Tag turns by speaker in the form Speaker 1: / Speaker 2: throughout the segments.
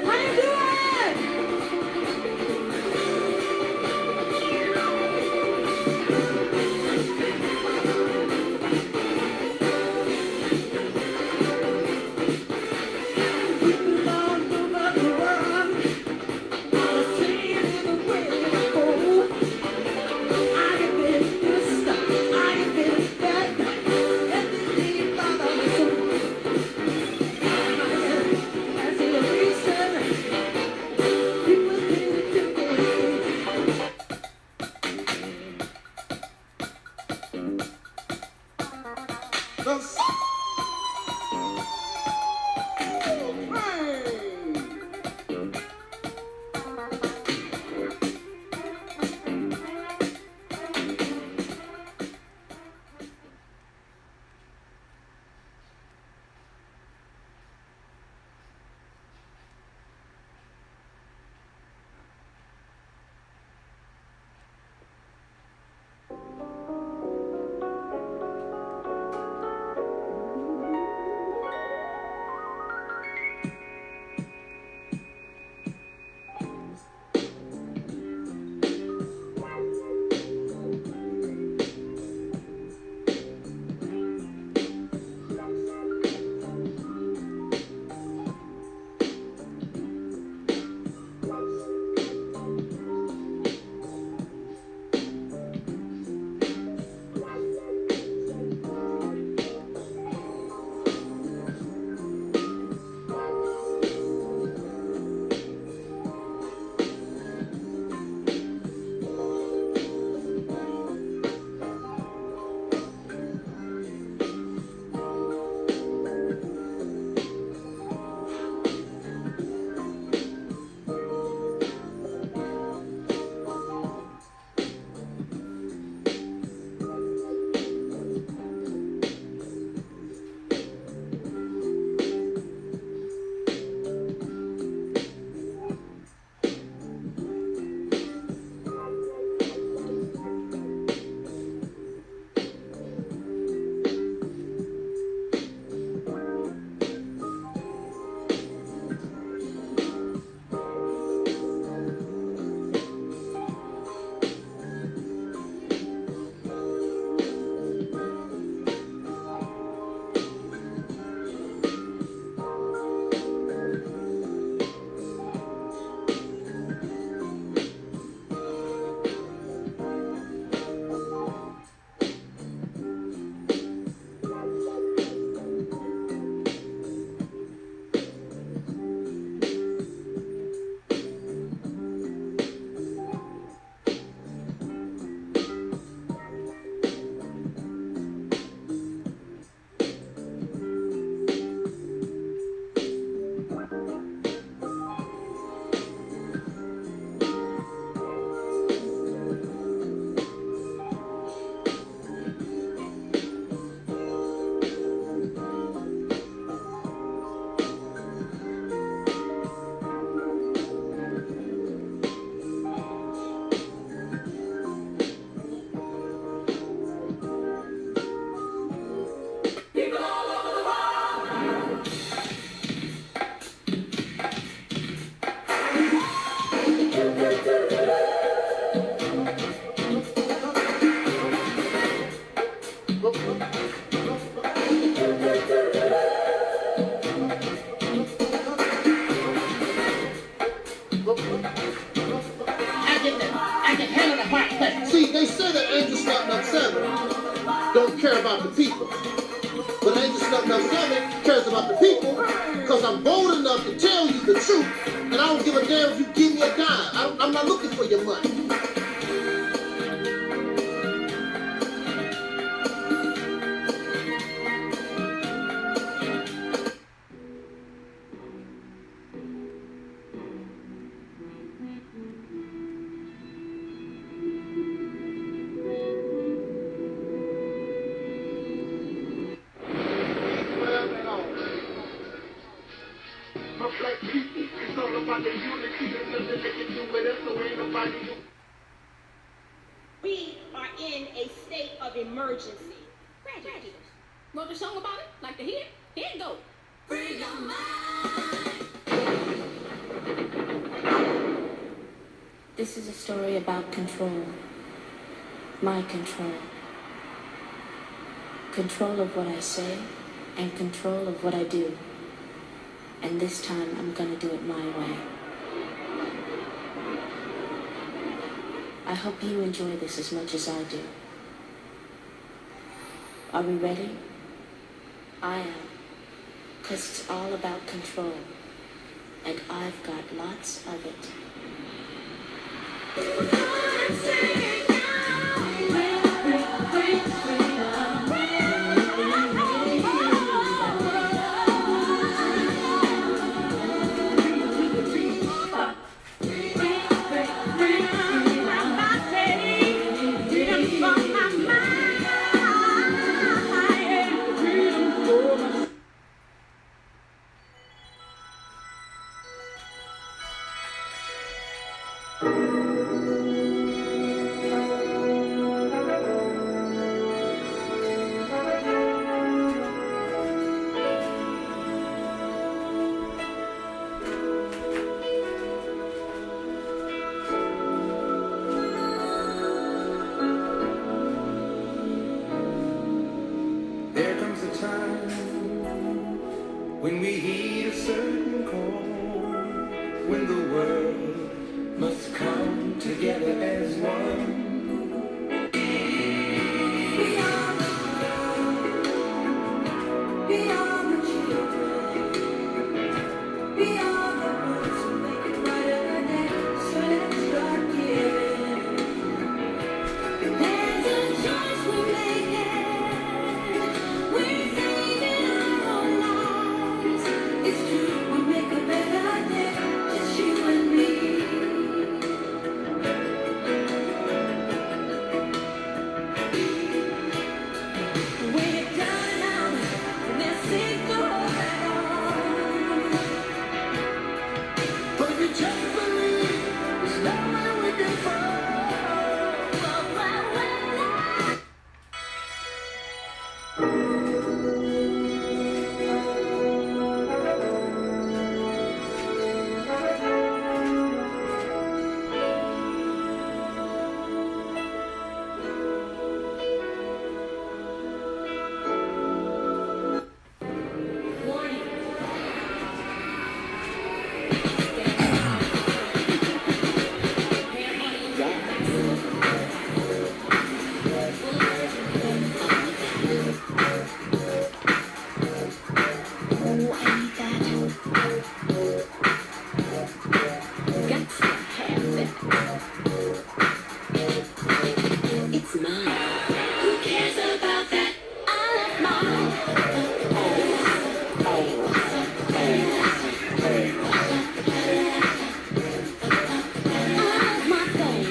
Speaker 1: How you doing?
Speaker 2: See, they say that Angel Slutnut 7 don't care about the people. But Angel Slutnut 7 cares about the people because I'm bold enough to tell you the truth. And I don't give a damn if you give me a dime. I'm not looking for your money.
Speaker 3: We are in a state of emergency. Tragedy. Wrote a song about it? Like the hit? Here it goes. Free your mind.
Speaker 1: This is a story about control. My control. Control of what I say and control of what I do. And this time I'm gonna do it my way. I hope you enjoy this as much as I do. Are we ready? I am. 'Cause it's all about control. And I've got lots of it.
Speaker 4: There comes a time when we heed a certain call, when the world must come together as one. We are the children. We are the ones who make it brighter day. So let's start giving. There's a choice we're making. We're saving our own lives. It's true, we make a better day. Just you and me. When you're down and out, and there's things to hold back on. But if you just believe, there's no way we can fall. It's mine. Who cares about that? I love mine. I love my thing.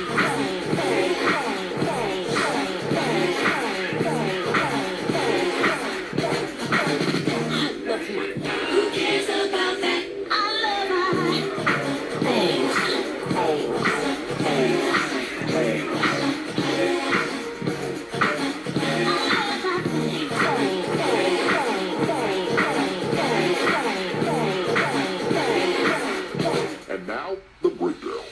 Speaker 4: I love mine. Who cares about that? I love my things.
Speaker 5: And now, the breakdown.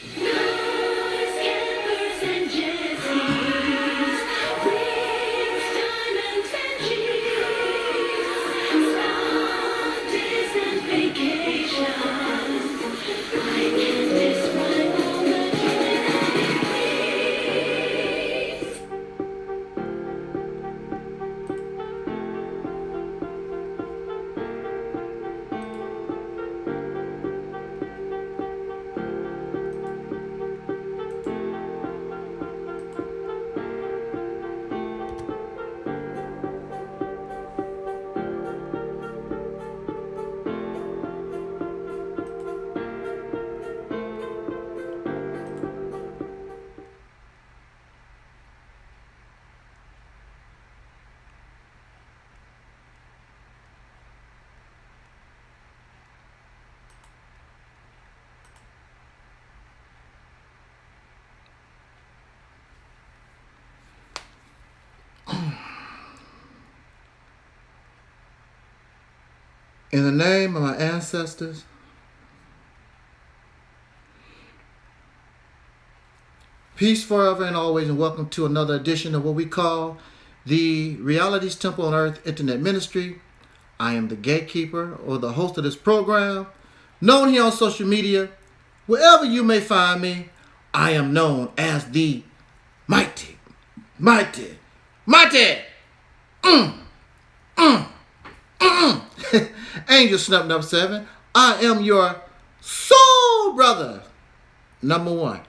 Speaker 4: Campers and jet skis, rings, diamonds and cheese, long distance vacations. I can't describe all the joy that it brings.
Speaker 2: In the name of my ancestors, Peace forever and always, and welcome to another edition of what we call the Realities Temple on Earth Internet Ministry. I am the gatekeeper or the host of this program, known here on social media. Wherever you may find me, I am known as the mighty Angel Snub 7. I am your soul brother, number one.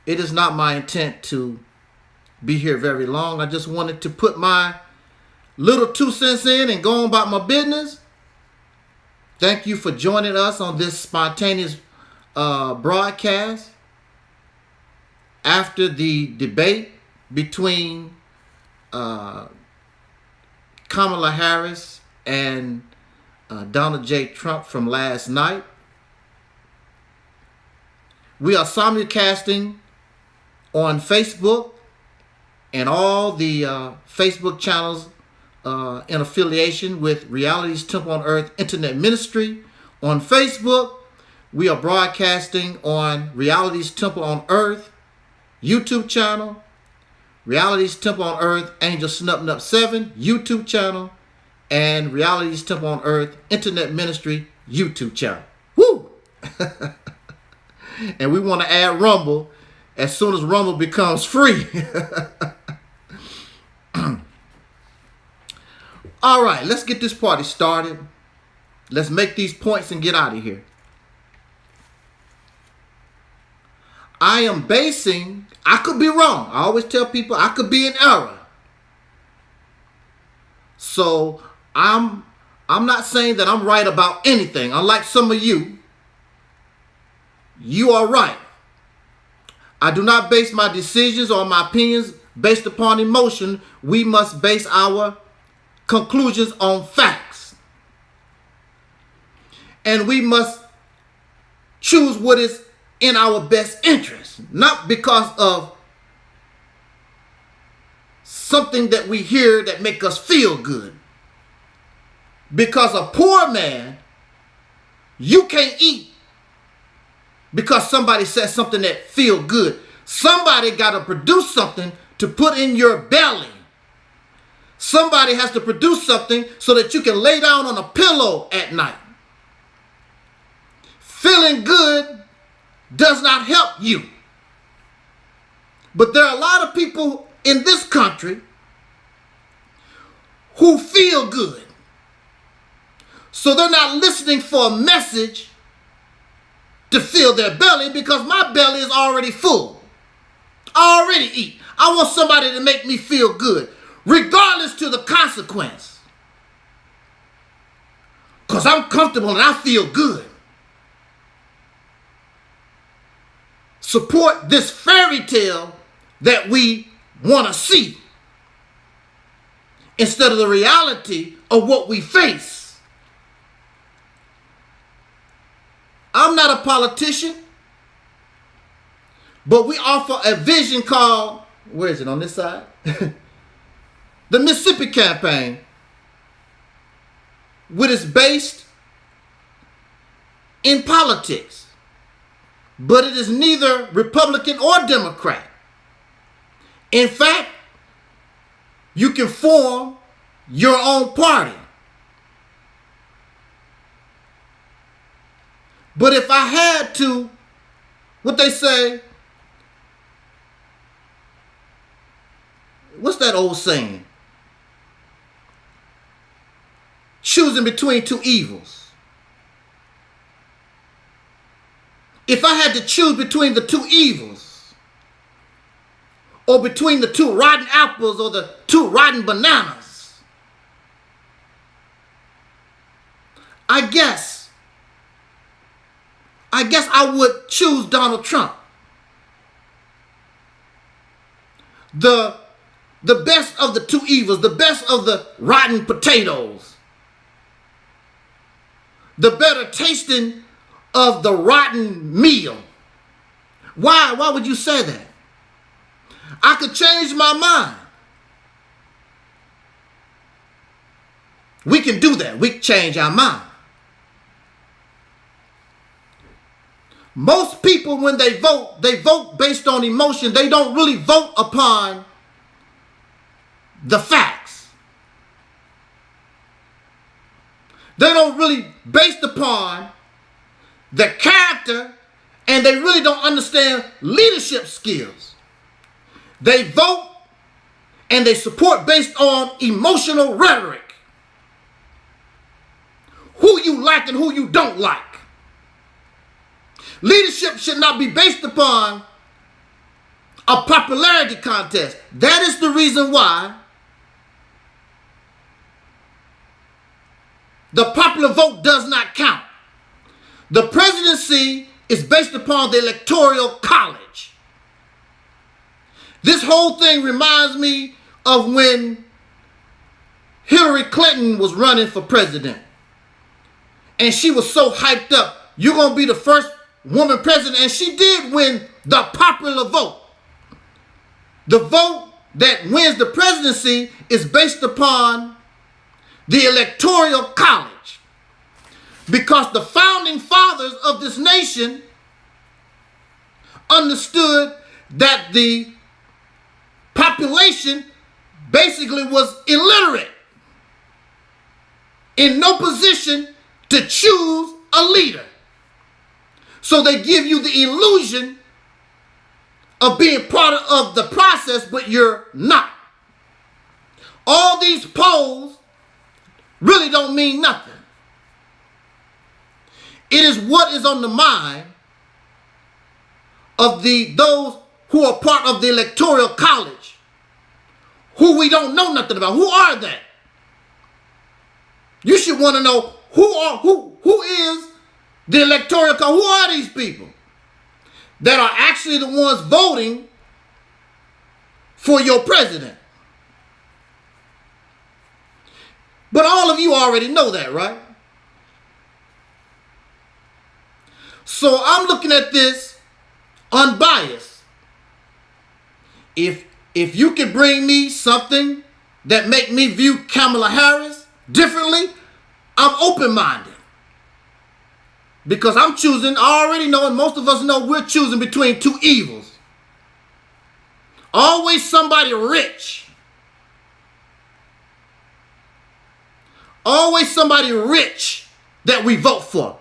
Speaker 2: It is not my intent to be here very long. I just wanted to put my little 2 cents in and go on about my business. Thank you for joining us on this spontaneous broadcast after the debate between Kamala Harris and Donald J. Trump from last night. We are simulcasting on Facebook and all the Facebook channels in affiliation with Realities Temple on Earth Internet Ministry. On Facebook, we are broadcasting on Realities Temple on Earth YouTube channel, Realities Temple on Earth Angel Snub 7 YouTube channel, and Realities Temple on Earth Internet Ministry YouTube channel. Woo! And we want to add Rumble as soon as Rumble becomes free. All right, let's get this party started. Let's make these points and get out of here. I could be wrong. I always tell people I could be in error. So I'm not saying that I'm right about anything. Unlike some of you, you are right. I do not base my decisions or my opinions based upon emotion. We must base our conclusions on facts. And we must choose what is in our best interest, not because of something that we hear that make us feel good. Because a poor man, you can't eat because somebody says something that feel good. Somebody got to produce something to put in your belly. Somebody has to produce something so that you can lay down on a pillow at night. Feeling good does not help you. But there are a lot of people in this country who feel good. So they're not listening for a message to fill their belly, because my belly is already full. I already eat. I want somebody to make me feel good, regardless to the consequence. Because I'm comfortable and I feel good. Support this fairy tale that we want to see instead of the reality of what we face. I'm not a politician, but we offer a vision called, where is it, on this side? The Mississippi Campaign, which is based in politics, but it is neither Republican or Democrat. In fact, you can form your own party. But if I had to, what they say, what's that old saying? Choosing between two evils. If I had to choose between the two evils, or between the two rotten apples or the two rotten bananas, I guess I would choose Donald Trump. The best of the two evils, the best of the rotten potatoes, the better tasting of the rotten meal. Why? Why would you say that? I could change my mind. We can do that. We can change our mind. Most people, when they vote based on emotion. They don't really vote upon the facts. They don't really based upon the character, and they really don't understand leadership skills. They vote and they support based on emotional rhetoric. Who you like and who you don't like. Leadership should not be based upon a popularity contest. That is the reason why the popular vote does not count. The presidency is based upon the electoral college. This whole thing reminds me of when Hillary Clinton was running for president. And she was so hyped up. You're going to be the first woman president. And she did win the popular vote. The vote that wins the presidency is based upon the electoral college. Because the founding fathers of this nation understood that the population basically was illiterate, in no position to choose a leader. So they give you the illusion of being part of the process, but you're not. All these polls really don't mean nothing. It is what is on the mind of those who are part of the electoral college, who we don't know nothing about. Who are they? You should want to know who is the electoral college. Who are these people that are actually the ones voting for your president? But all of you already know that, right? So I'm looking at this unbiased. If you can bring me something that make me view Kamala Harris differently, I'm open-minded. Because I'm choosing, I already know, and most of us know, we're choosing between two evils. Always somebody rich. Always somebody rich that we vote for.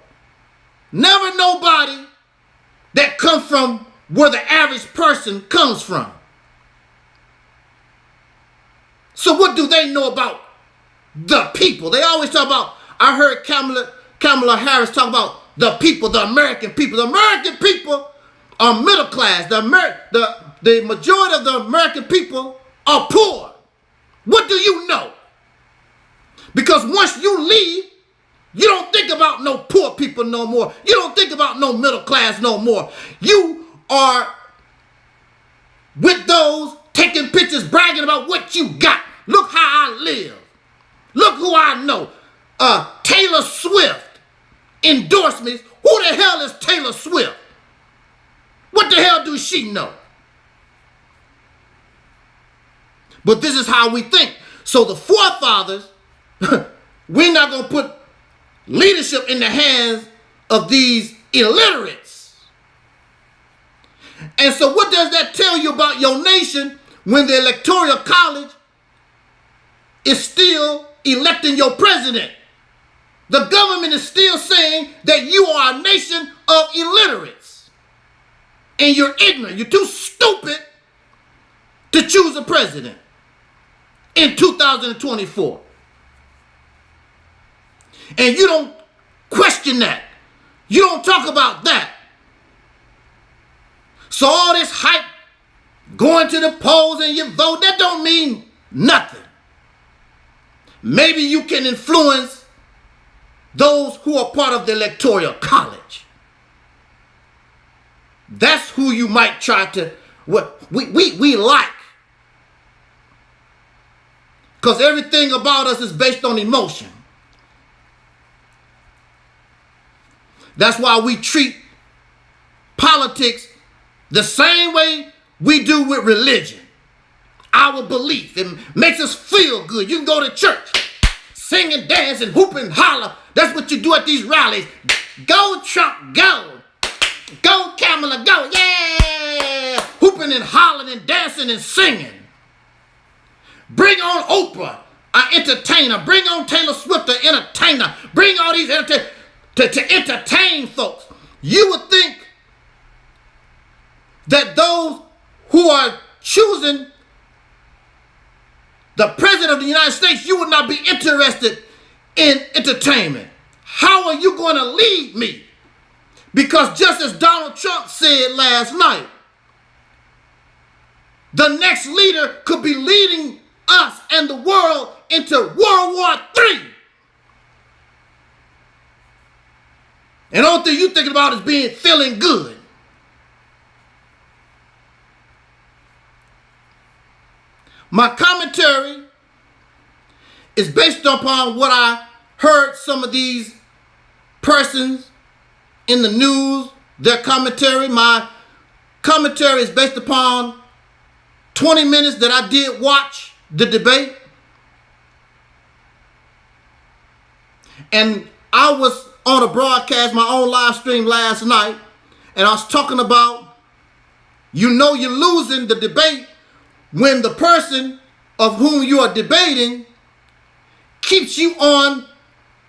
Speaker 2: Never nobody that comes from where the average person comes from. So what do they know about the people? They always talk about, I heard Kamala Harris talk about the people, the American people. The American people are middle class. The majority of the American people are poor. What do you know? Because once you leave, you don't think about no poor people no more. You don't think about no middle class no more. You are with those taking pictures, bragging about what you got. Look how I live. Look who I know. Taylor Swift endorsements. Who the hell is Taylor Swift? What the hell do she know? But this is how we think. So the forefathers, we're not going to put leadership in the hands of these illiterates. And so what does that tell you about your nation when the electoral college is still electing your president? The government is still saying that you are a nation of illiterates. And you're ignorant. You're too stupid to choose a president in 2024. And you don't question that. You don't talk about that. So all this hype, going to the polls and you vote, that don't mean nothing. Maybe you can influence those who are part of the electoral college. That's who you might try to, what we like. Because everything about us is based on emotion. That's why we treat politics the same way we do with religion. Our belief. It makes us feel good. You can go to church, sing and dance and hoop and holler. That's what you do at these rallies. Go, Trump, go. Go, Kamala, go. Yeah. Hooping and hollering and dancing and singing. Bring on Oprah, an entertainer. Bring on Taylor Swift, an entertainer. Bring all these entertainers to entertain folks. You would think that those who are choosing the president of the United States, you would not be interested in entertainment. How are you going to lead me? Because just as Donald Trump said last night, the next leader could be leading us and the world into World War III. And all thing you're thinking about is feeling good. My commentary is based upon what I heard some of these persons in the news, their commentary. My commentary is based upon 20 minutes that I did watch the debate. And I was on a broadcast, my own live stream last night, and I was talking about, you know, you're losing the debate when the person of whom you are debating keeps you on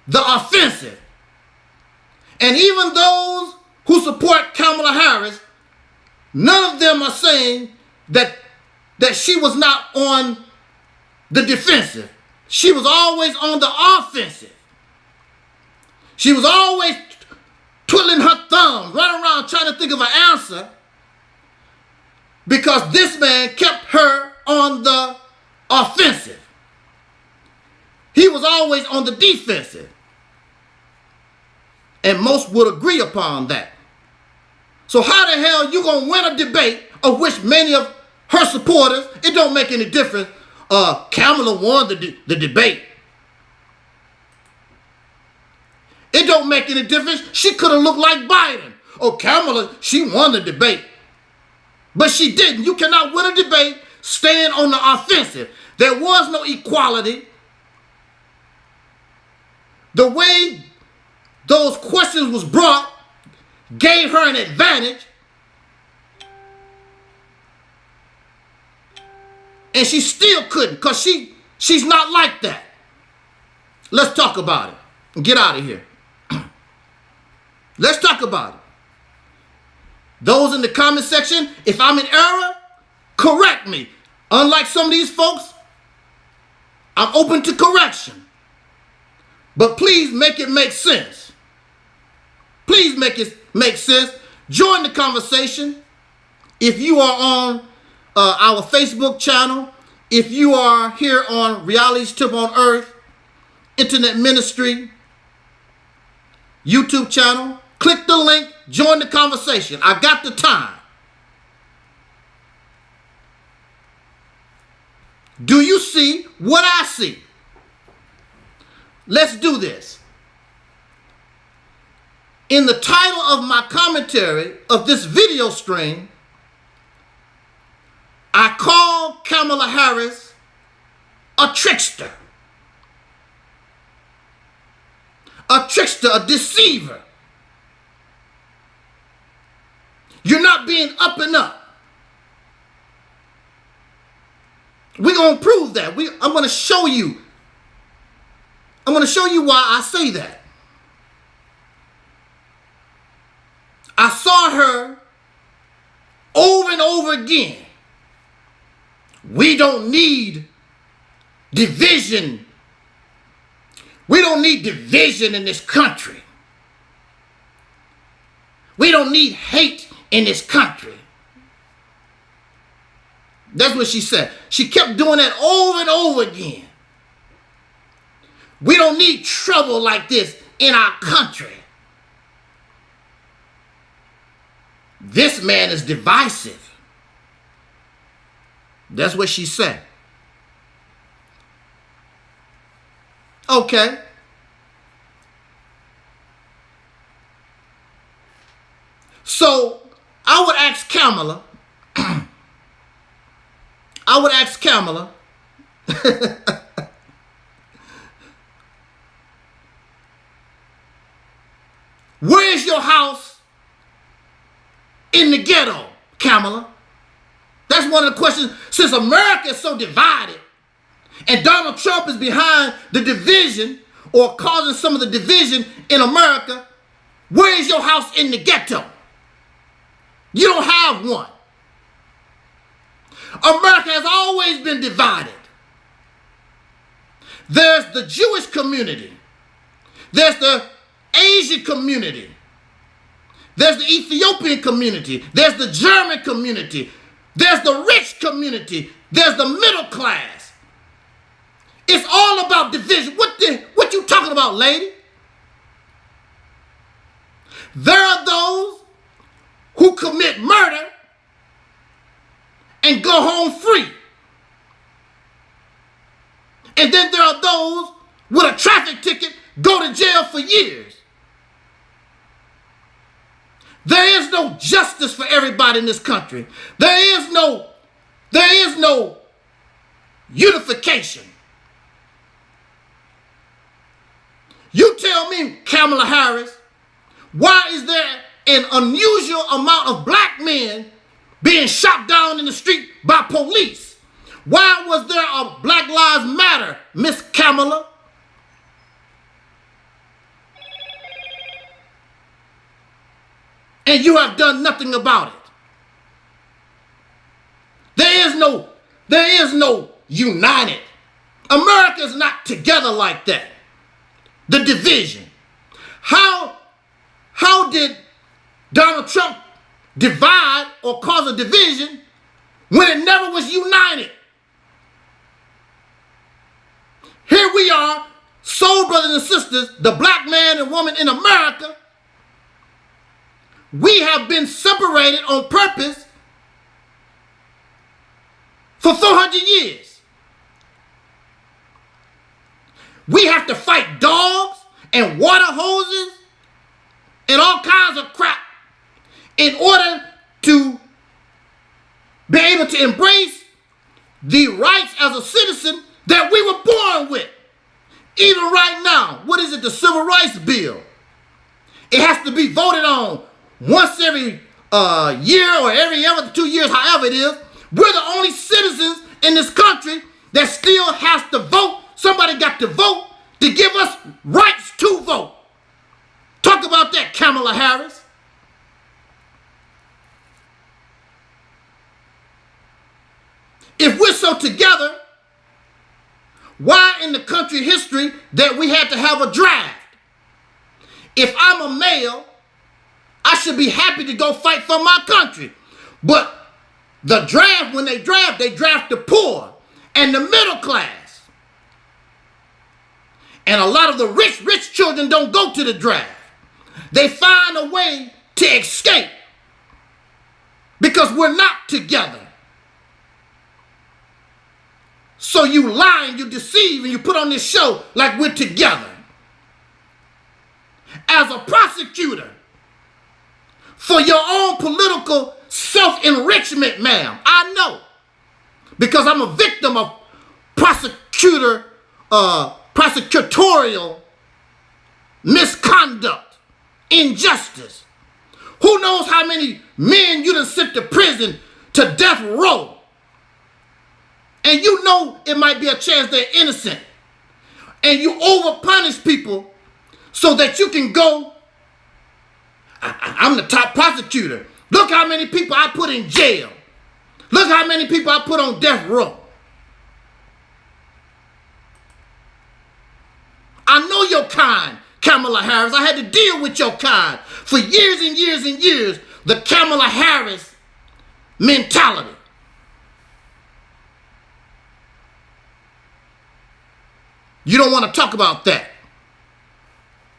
Speaker 2: the offensive. And even those who support Kamala Harris, none of them are saying that she was not on the defensive. She was always on the offensive. She was always twiddling her thumbs, running around trying to think of an answer, because this man kept her on the offensive. He was always on the defensive. And most would agree upon that. So how the hell you gonna win a debate of which many of her supporters, it don't make any difference, Kamala won the debate. It don't make any difference. She could have looked like Biden. Oh, Kamala, she won the debate. But she didn't. You cannot win a debate staying on the offensive. There was no equality. The way those questions was brought gave her an advantage. And she still couldn't, because she's not like that. Let's talk about it and get out of here. Let's talk about it. Those in the comment section, if I'm in error, correct me. Unlike some of these folks, I'm open to correction. But please make it make sense. Please make it make sense. Join the conversation. If you are on our Facebook channel, if you are here on Reality's Tip on Earth, Internet Ministry, YouTube channel, click the link, join the conversation. I got the time. Do you see what I see? Let's do this. In the title of my commentary of this video stream, I call Kamala Harris a trickster. A trickster, a deceiver. You're not being up and up. We're going to prove that. I'm going to show you. I'm going to show you why I say that. I saw her over and over again. We don't need division. We don't need division in this country. We don't need hate in this country. That's what she said. She kept doing that over and over again. We don't need trouble like this in our country. This man is divisive. That's what she said. Okay. So I would ask Kamala, where is your house in the ghetto, Kamala? That's one of the questions. Since America is so divided and Donald Trump is behind the division or causing some of the division in America, where is your house in the ghetto? You don't have one. America has always been divided. There's the Jewish community. There's the Asian community. There's the Ethiopian community. There's the German community. There's the rich community. There's the middle class. It's all about division. What you talking about, lady? There are those who commit murder and go home free. And then there are those with a traffic ticket go to jail for years. There is no justice for everybody in this country. There is no unification. You tell me, Kamala Harris, why is there an unusual amount of black men being shot down in the street by police? Why was there a Black Lives Matter, Miss Kamala? And you have done nothing about it. There is no united. America is not together like that. The division. How did Donald Trump divide or cause a division when it never was united? Here we are, soul brothers and sisters, the black man and woman in America. We have been separated on purpose for 400 years. We have to fight dogs and water hoses and all kinds of crap in order to be able to embrace the rights as a citizen that we were born with. Even right now, what is it, the Civil Rights Bill? It has to be voted on once every year or every other 2 years, however it is. We're the only citizens in this country that still has to vote. Somebody got to vote to give us rights to vote. Talk about that, Kamala Harris. If we're so together, why in the country history that we had to have a draft? If I'm a male, I should be happy to go fight for my country. But the draft, when they draft the poor and the middle class. And a lot of the rich children don't go to the draft. They find a way to escape because we're not together. So you lie and you deceive and you put on this show like we're together. As a prosecutor, for your own political self-enrichment, ma'am, I know. Because I'm a victim of prosecutorial misconduct, injustice. Who knows how many men you done sent to prison, to death row. And you know it might be a chance they're innocent. And you overpunish people so that you can go, I'm the top prosecutor. Look how many people I put in jail. Look how many people I put on death row. I know your kind, Kamala Harris. I had to deal with your kind for years and years and years. The Kamala Harris mentality. You don't want to talk about that.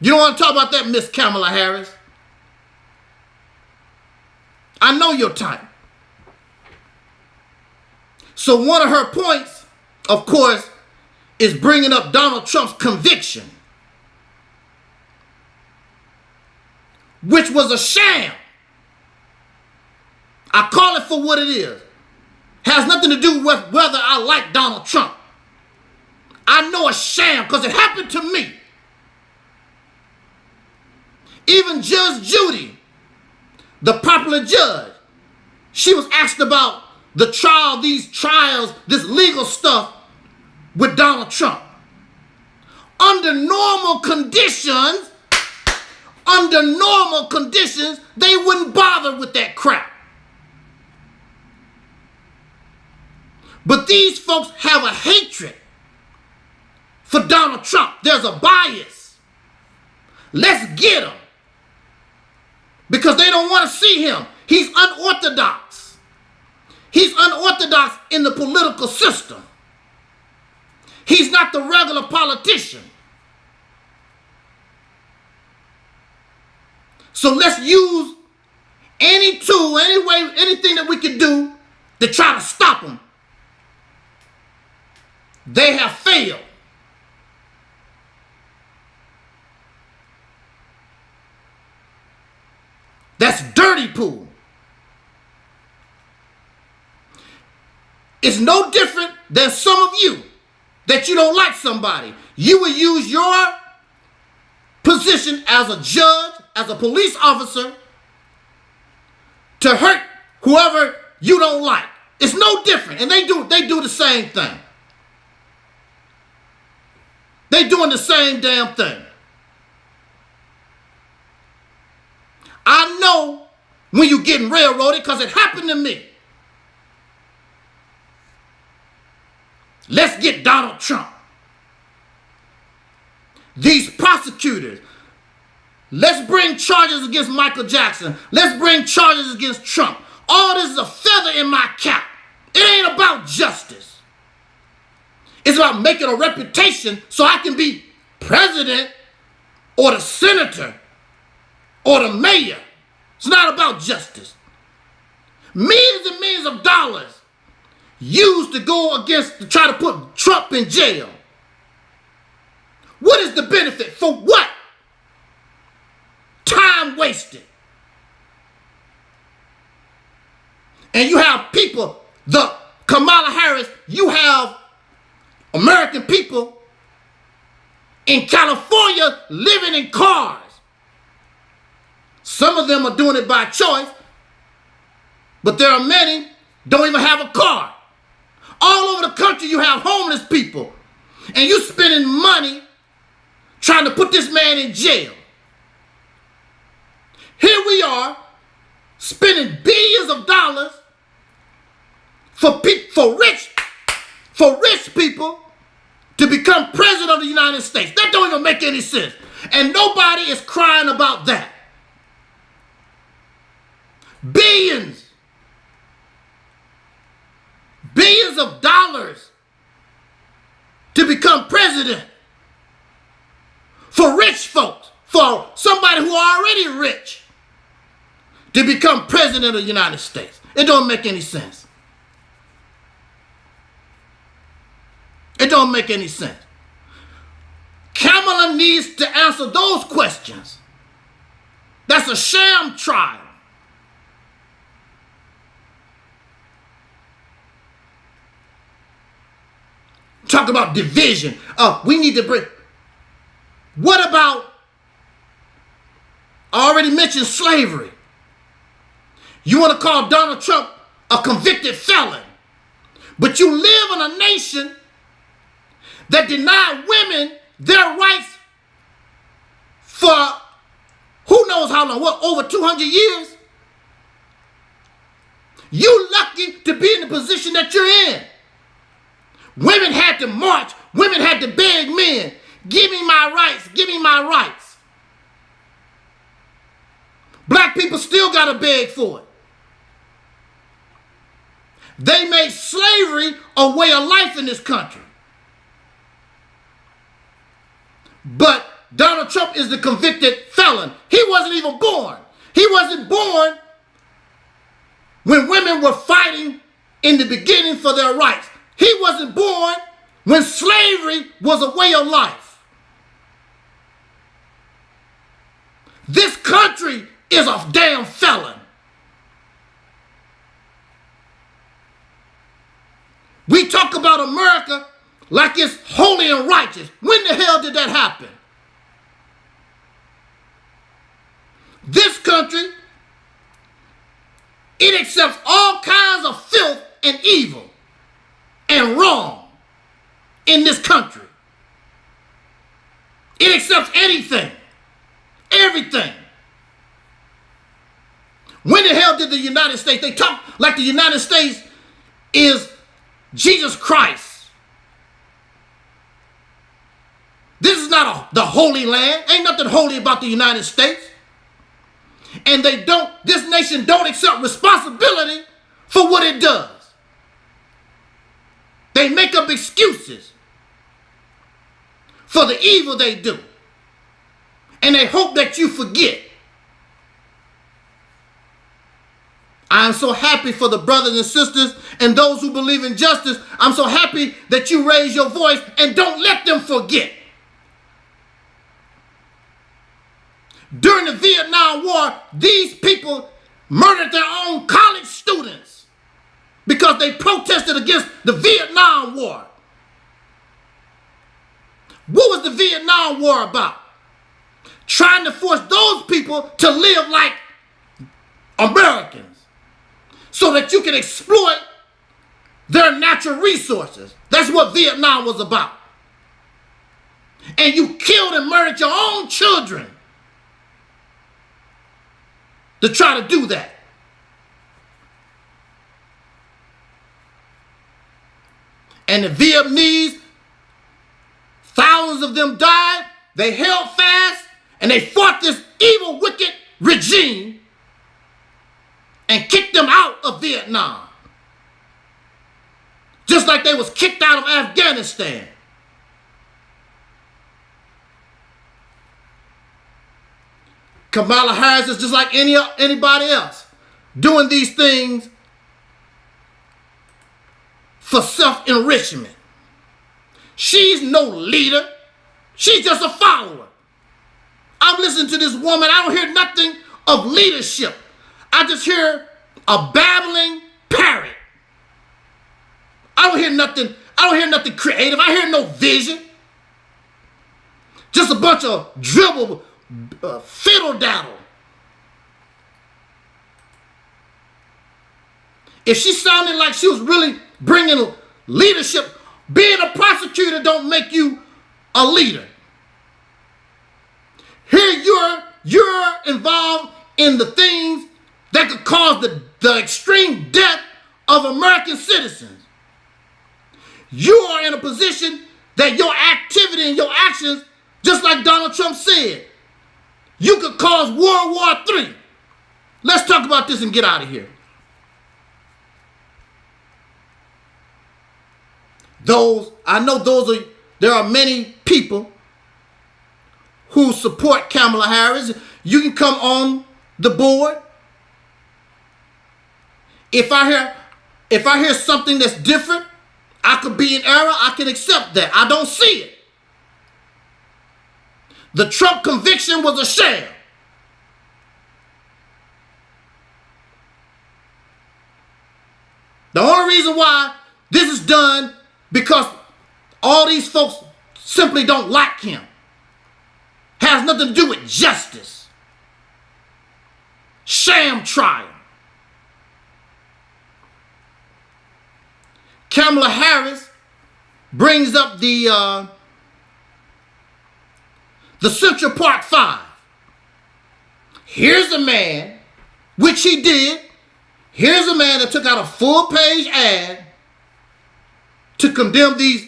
Speaker 2: You don't want to talk about that, Miss Kamala Harris. I know your type. So one of her points, of course, is bringing up Donald Trump's conviction, which was a sham. I call it for what it is. Has nothing to do with whether I like Donald Trump. I know a sham because it happened to me. Even Judge Judy, the popular judge. She was asked about the trial, these trials, this legal stuff with Donald Trump. Under normal conditions, they wouldn't bother with that crap. But these folks have a hatred for Donald Trump. There's a bias. Let's get him. Because they don't want to see him. He's unorthodox. He's unorthodox in the political system. He's not the regular politician. So let's use any tool, any way, anything that we can do to try to stop him. They have failed. That's dirty pool. It's no different than some of you that you don't like somebody. You will use your position as a judge, as a police officer, to hurt whoever you don't like. It's no different. And they do the same thing. They doing the same damn thing. I know when you're getting railroaded because it happened to me. Let's get Donald Trump. These prosecutors. Let's bring charges against Michael Jackson. Let's bring charges against Trump. All this is a feather in my cap. It ain't about justice. It's about making a reputation so I can be president or the senator or the mayor. It's not about justice. Millions and millions of dollars used to go against, to try to put Trump in jail. What is the benefit? For what? Time wasted. And you have people, the Kamala Harris, you have American people in California living in cars. Some of them are doing it by choice, but there are many don't even have a car. All over the country you have homeless people, and you spending money trying to put this man in jail. Here we are spending billions of dollars for rich people to become president of the United States. That don't even make any sense. And nobody is crying about that. Billions of dollars to become president for rich folks, for somebody who are already rich to become president of the United States. It don't make any sense. It don't make any sense. Kamala needs to answer those questions. That's a sham trial. Talk about division. We need to bring. What about, I already mentioned slavery. You want to call Donald Trump a convicted felon, but you live in a nation that denied women their rights for who knows how long, what, over 200 years? You lucky to be in the position that you're in. Women had to march. Women had to beg men, give me my rights, give me my rights. Black people still got to beg for it. They made slavery a way of life in this country. But Donald Trump is the convicted felon. He wasn't even born. He wasn't born when women were fighting in the beginning for their rights. He wasn't born when slavery was a way of life. This country is a damn felon. We talk about America like it's holy and righteous. When the hell did that happen? This country It accepts all kinds of filth and evil and wrong in this country. It accepts anything, everything. When the hell did the United States, they talk like the United States is Jesus Christ. This is not the Holy Land. Ain't nothing holy about the United States. And this nation don't accept responsibility for what it does. They make up excuses for the evil they do. And they hope that you forget. I am so happy for the brothers and sisters and those who believe in justice. I'm so happy that you raise your voice and don't let them forget. During the Vietnam War, these people murdered their own college students because they protested against the Vietnam War. What was the Vietnam War about? Trying to force those people to live like Americans so that you can exploit their natural resources. That's what Vietnam was about. And you killed and murdered your own children to try to do that. And the Vietnamese, thousands of them died. They held fast and they fought this evil, wicked regime and kicked them out of Vietnam. Just like they was kicked out of Afghanistan. Kamala Harris is just like anybody else, doing these things for self-enrichment. She's no leader. She's just a follower. I'm listening to this woman. I don't hear nothing of leadership. I just hear a babbling parrot. I don't hear nothing creative. I hear no vision. Just a bunch of dribble, fiddle daddle. If she sounded like she was really bringing leadership, being a prosecutor don't make you a leader. Here you're involved in the things that could cause the extreme death of American citizens. You are in a position that your activity and your actions, just like Donald Trump said, you could cause World War III. Let's talk about this and get out of here. There are many people who support Kamala Harris. You can come on the board. If I hear something that's different, I could be in error, I can accept that. I don't see it. The Trump conviction was a sham. The only reason why this is done because all these folks simply don't like him. Has nothing to do with justice. Sham trial. Kamala Harris brings up the Central Park 5. Here's a man, which he did. Here's a man that took out a full-page ad to condemn these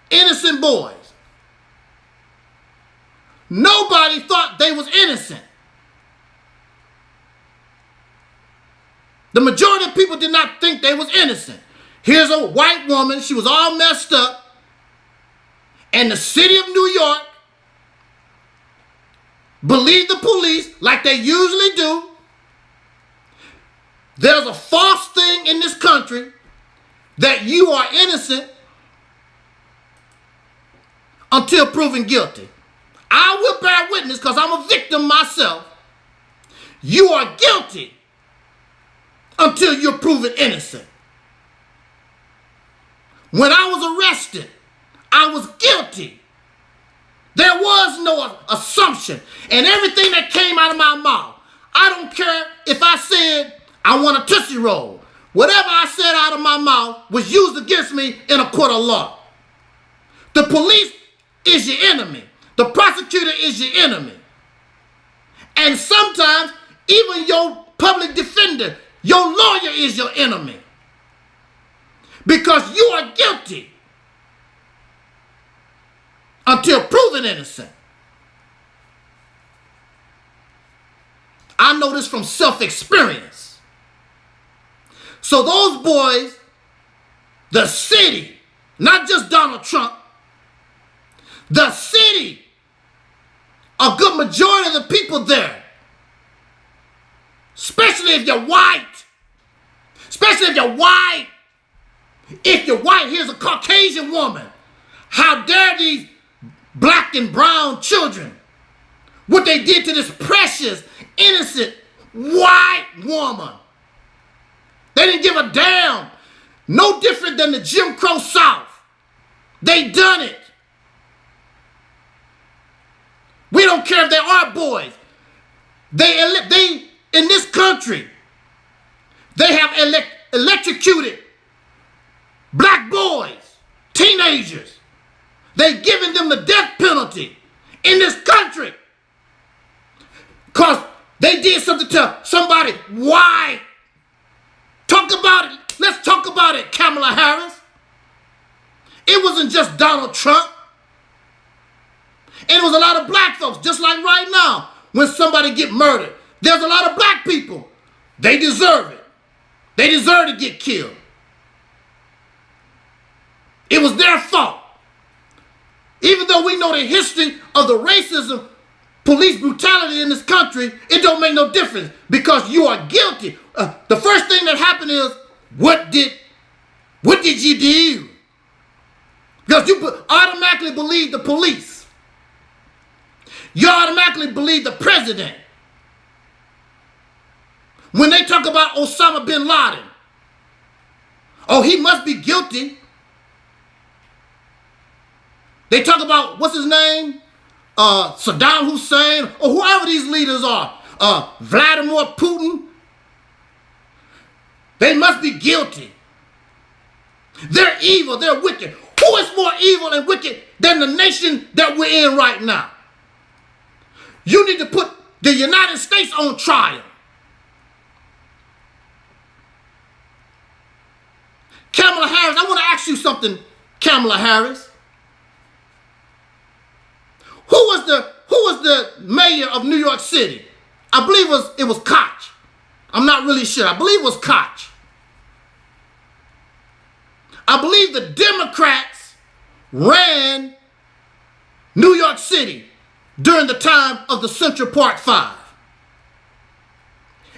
Speaker 2: innocent boys. Nobody thought they was innocent. The majority of people did not think they was innocent. Here's a white woman. She was all messed up. And the city of New York believed the police like they usually do. There's a false thing in this country that you are innocent until proven guilty. I will bear witness because I'm a victim myself. You are guilty until you're proven innocent. When I was arrested, I was guilty. There was no assumption. And everything that came out of my mouth, I don't care if I said I want a Tootsie Roll. Whatever I said out of my mouth was used against me in a court of law. The police is your enemy. The prosecutor is your enemy. And sometimes even your public defender, your lawyer is your enemy. Because you are guilty until proven innocent. I know this from self-experience. So those boys, the city, not just Donald Trump, the city, a good majority of the people there, especially if you're white, if you're white, here's a Caucasian woman. How dare these black and brown children, what they did to this precious, innocent, white woman. They didn't give a damn. No different than the Jim Crow South. They done it. We don't care if they are boys. They in this country, they have electrocuted black boys, teenagers. They've given them the death penalty in this country because they did something to somebody white. Talk about it. Let's talk about it, Kamala Harris. It wasn't just Donald Trump. And it was a lot of black folks, just like right now, when somebody get murdered. There's a lot of black people. They deserve it. They deserve to get killed. It was their fault. Even though we know the history of the racism, police brutality in this country, it don't make no difference because you are guilty. The first thing that happened is, what did you do? Because you automatically believe the police. You automatically believe the president. When they talk about Osama bin Laden, oh, he must be guilty. They talk about, what's his name? Saddam Hussein, or whoever these leaders are. Vladimir Putin. They must be guilty. They're evil, they're wicked. Who is more evil and wicked than the nation that we're in right now? You need to put the United States on trial. Kamala Harris, I want to ask you something, Kamala Harris. Who was the mayor of New York City? I believe it was Koch. I'm not really sure. I believe it was Koch. I believe the Democrats ran New York City during the time of the Central Park 5.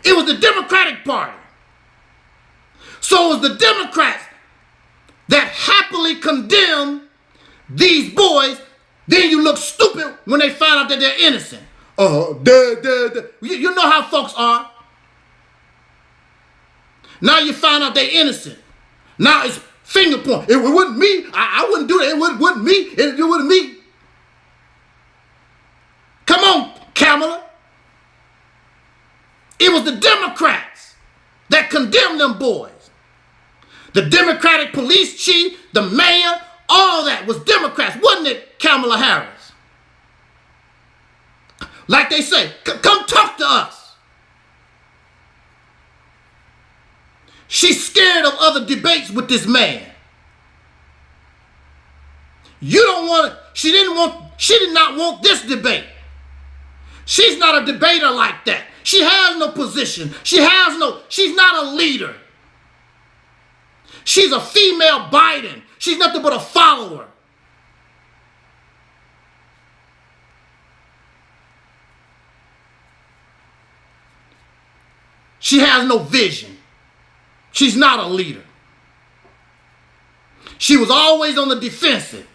Speaker 2: It was the Democratic Party. So it was the Democrats that happily condemned these boys. Then you look stupid when they find out that they're innocent. You know how folks are. Now you find out they're innocent. Now it's finger point. It wasn't me. I wouldn't do that. It wasn't me. It wasn't me. Come on, Kamala. It was the Democrats that condemned them boys. The Democratic police chief, the mayor, all that was Democrats, wasn't it, Kamala Harris? Like they say, come talk to us. She's scared of other debates with this man. You don't want it. She did not want this debate. She's not a debater like that. She has no position. She's not a leader. She's a female Biden. She's nothing but a follower. She has no vision. She's not a leader. She was always on the defensive.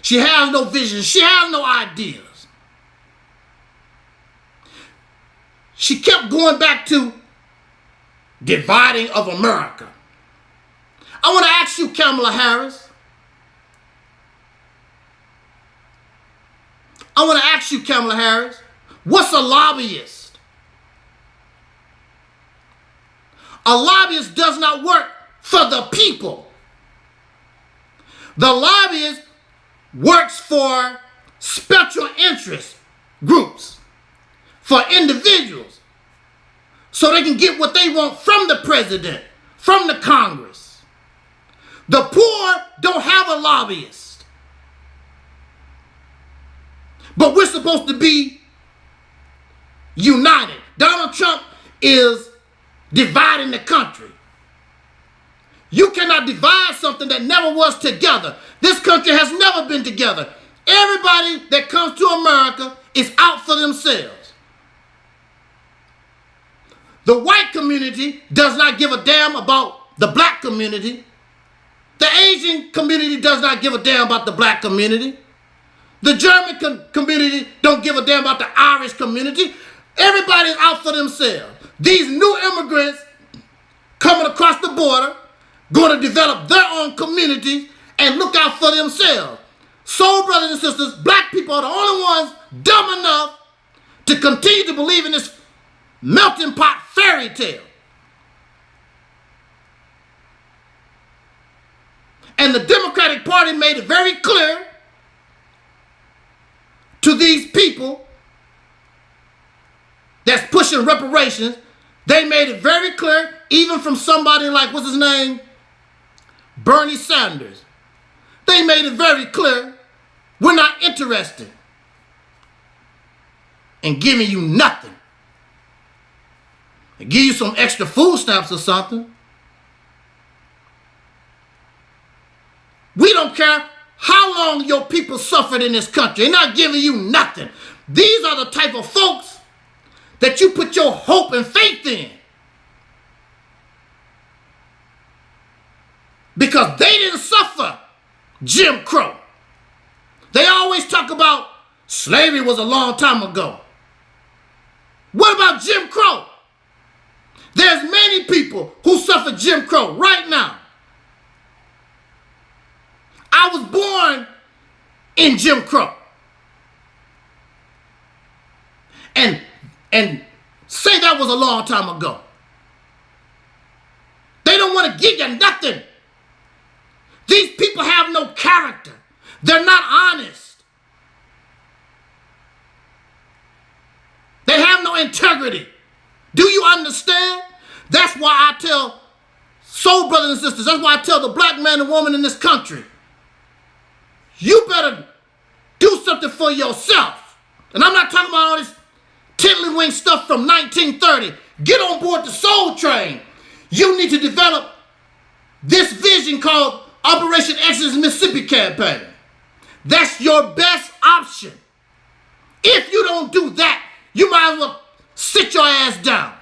Speaker 2: She has no vision. She has no ideas. She kept going back to dividing of America. I want to ask you, Kamala Harris. What's a lobbyist? a lobbyist does not work for the people. The lobbyist works for special interest groups, for individuals, so they can get what they want from the president, from the Congress. The poor don't have a lobbyist. But we're supposed to be united. Donald Trump is dividing the country. You cannot divide something that never was together. This country has never been together. Everybody that comes to America is out for themselves. The white community does not give a damn about the black community. The Asian community does not give a damn about the black community. The German community don't give a damn about the Irish community. Everybody's out for themselves. These new immigrants coming across the border going to develop their own community and look out for themselves. Soul brothers and sisters, black people are the only ones dumb enough to continue to believe in this melting pot fairy tale. And the Democratic Party made it very clear to these people that's pushing reparations. They made it very clear, even from somebody like, what's his name? Bernie Sanders. They made it very clear, we're not interested in giving you nothing. They give you some extra food stamps or something. We don't care how long your people suffered in this country. They're not giving you nothing. These are the type of folks that you put your hope and faith in. Because they didn't suffer Jim Crow. They always talk about slavery was a long time ago. What about Jim Crow? There's many people who suffer Jim Crow right now. I was born in Jim Crow. And say that was a long time ago. They don't want to give you nothing. These people have no character. They're not honest. They have no integrity. Do you understand? That's why I tell soul brothers and sisters, that's why I tell the black man and woman in this country, you better do something for yourself. And I'm not talking about all this tiddlywink stuff from 1930. Get on board the soul train. You need to develop this vision called Operation Exodus Mississippi Campaign. That's your best option. If you don't do that, you might as well sit your ass down.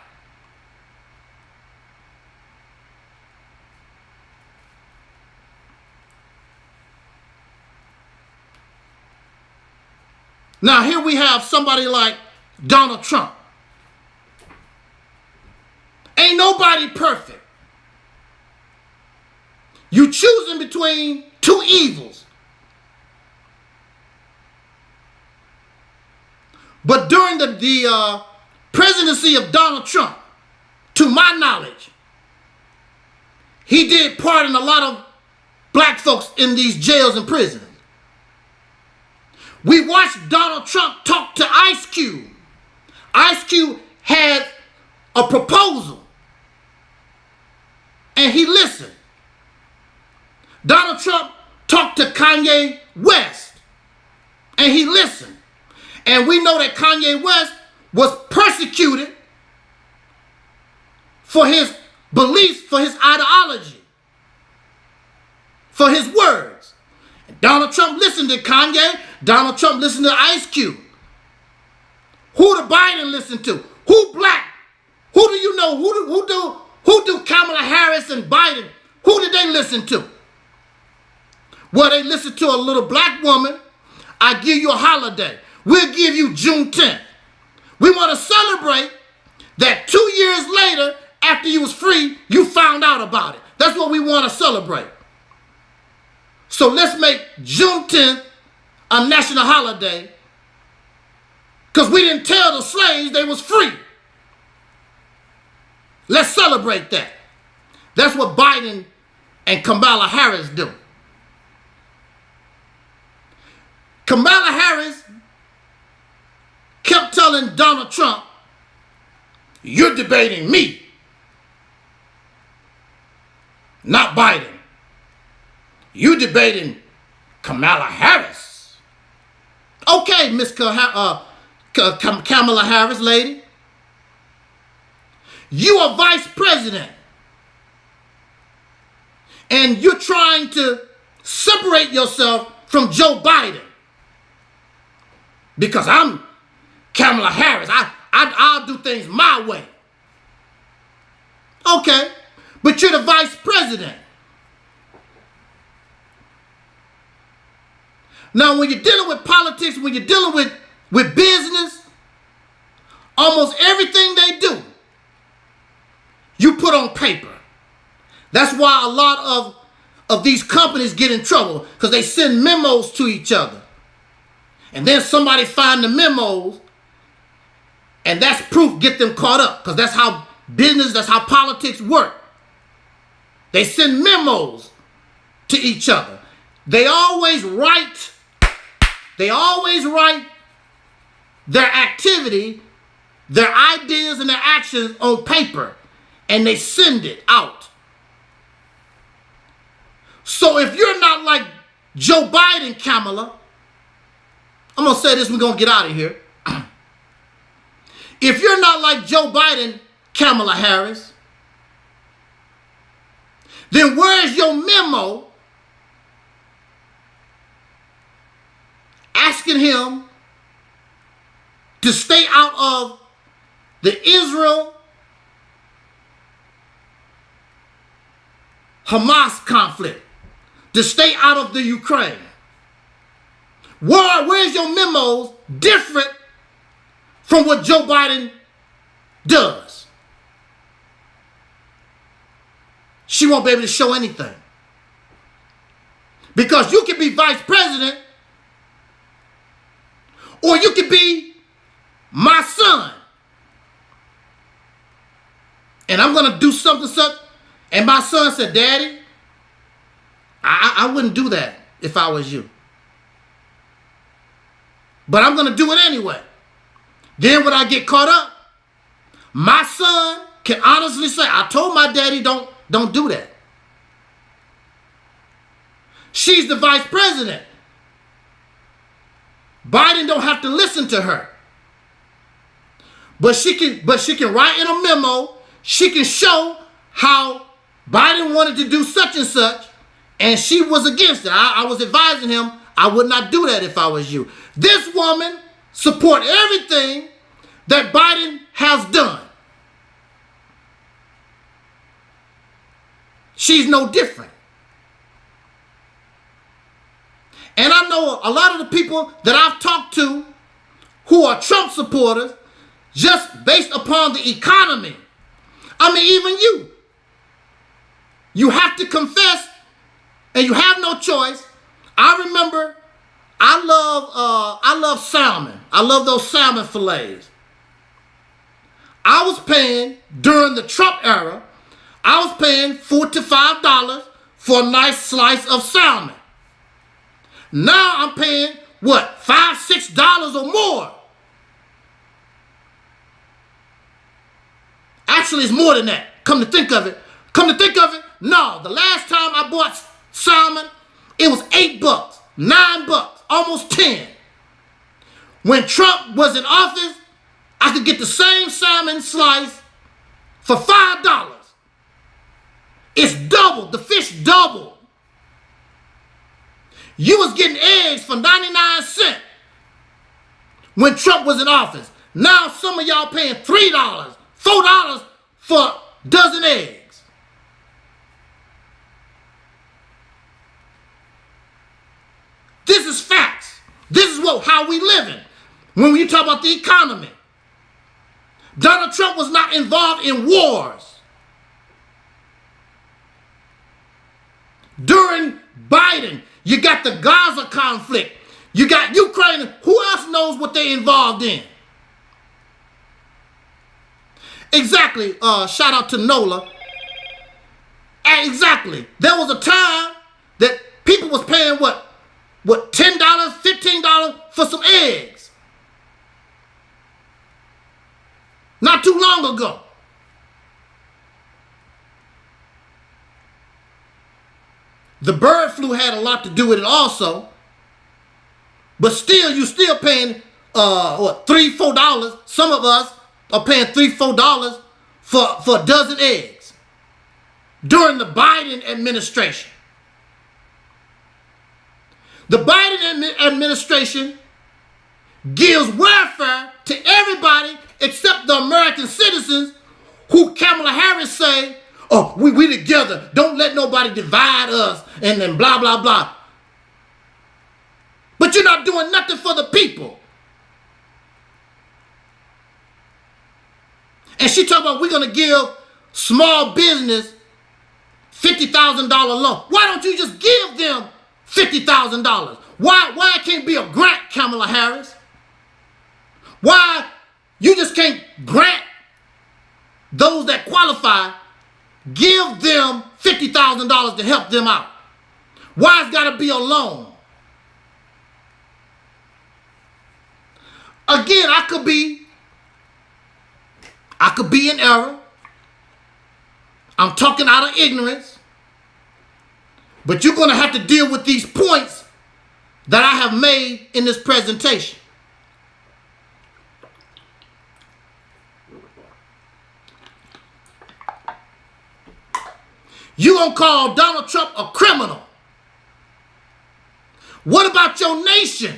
Speaker 2: Now here we have somebody like Donald Trump. Ain't nobody perfect. You choosing between two evils. But during the presidency of Donald Trump, to my knowledge, he did pardon a lot of black folks in these jails and prisons. We watched Donald Trump talk to Ice Cube. Ice Cube had a proposal, and he listened. Donald Trump talked to Kanye West, and he listened. And we know that Kanye West was persecuted for his beliefs, for his ideology, for his words. And Donald Trump listened to Kanye. Donald Trump listened to Ice Cube. Who did Biden listen to? Who black? Who do you know? Who do Kamala Harris and Biden? Who did they listen to? Well, they listened to a little black woman. I give you a holiday. We'll give you Juneteenth. We want to celebrate that 2 years later, after you was free, you found out about it. That's what we want to celebrate. So let's make Juneteenth a national holiday, because we didn't tell the slaves they was free. Let's celebrate that. That's what Biden and Kamala Harris do. Kamala Harris kept telling Donald Trump, you're debating me, not Biden. You debating Kamala Harris. Okay, Miss Kamala Harris, lady. You are vice president. And you're trying to separate yourself from Joe Biden. Because I'm Kamala Harris. I'll do things my way. Okay, but you're the vice president. Now, when you're dealing with politics, when you're dealing with business, almost everything they do, you put on paper. That's why a lot of these companies get in trouble, because they send memos to each other. And then somebody find the memos, and that's proof, get them caught up, because that's how business, that's how politics work. They send memos to each other. They always write their activity, their ideas and their actions on paper, and they send it out. So if you're not like Joe Biden, Kamala, I'm going to say this, we're going to get out of here. If you're not like Joe Biden, Kamala Harris, then where's your memo asking him to stay out of the Israel-Hamas conflict, to stay out of the Ukraine? Where's your memos different from what Joe Biden does? She won't be able to show anything. Because you can be vice president, or you can be my son. And I'm going to do something such. And my son said, Daddy, I wouldn't do that if I was you. But I'm going to do it anyway. Then when I get caught up, my son can honestly say, I told my daddy don't do that. She's the vice president. Biden don't have to listen to her. But she can write in a memo, she can show how Biden wanted to do such and such, and she was against it. I was advising him, I would not do that if I was you. This woman support everything that Biden has done. She's no different. And I know a lot of the people that I've talked to who are Trump supporters, just based upon the economy. I mean, even you. You have to confess, and you have no choice. I remember, I love salmon. I love those salmon fillets. I was paying, during the Trump era, I was paying $4 to $5 for a nice slice of salmon. Now I'm paying, what, $5, $6 or more. Actually, it's more than that. Come to think of it, no, the last time I bought salmon, it was $8, $9, almost 10. When Trump was in office, I could get the same salmon slice for $5. It's doubled, the fish doubled. You was getting eggs for 99 cents when Trump was in office. Now some of y'all paying $3, $4 for a dozen eggs. This is facts. This is how we living. When you talk about the economy, Donald Trump was not involved in wars. During Biden, you got the Gaza conflict. You got Ukraine. Who else knows what they involved in? Exactly. Shout out to Nola. Exactly. There was a time that people was paying what $10, $15 for some eggs. Not too long ago. The bird flu had a lot to do with it also. But still, you still paying $3, $4. Some of us are paying $3, $4 for a dozen eggs during the Biden administration. The Biden administration gives welfare to everybody except the American citizens who Kamala Harris say, oh, we together. Don't let nobody divide us and then blah, blah, blah. But you're not doing nothing for the people. And she talking about we're going to give small business $50,000 loan. Why don't you just give them $50,000? Why it can't be a grant, Kamala Harris? Why you just can't grant those that qualify, give them $50,000 to help them out? Why it's got to be a loan? Again, I could be in error. I'm talking out of ignorance. But you're going to have to deal with these points that I have made in this presentation. You're going to call Donald Trump a criminal. What about your nation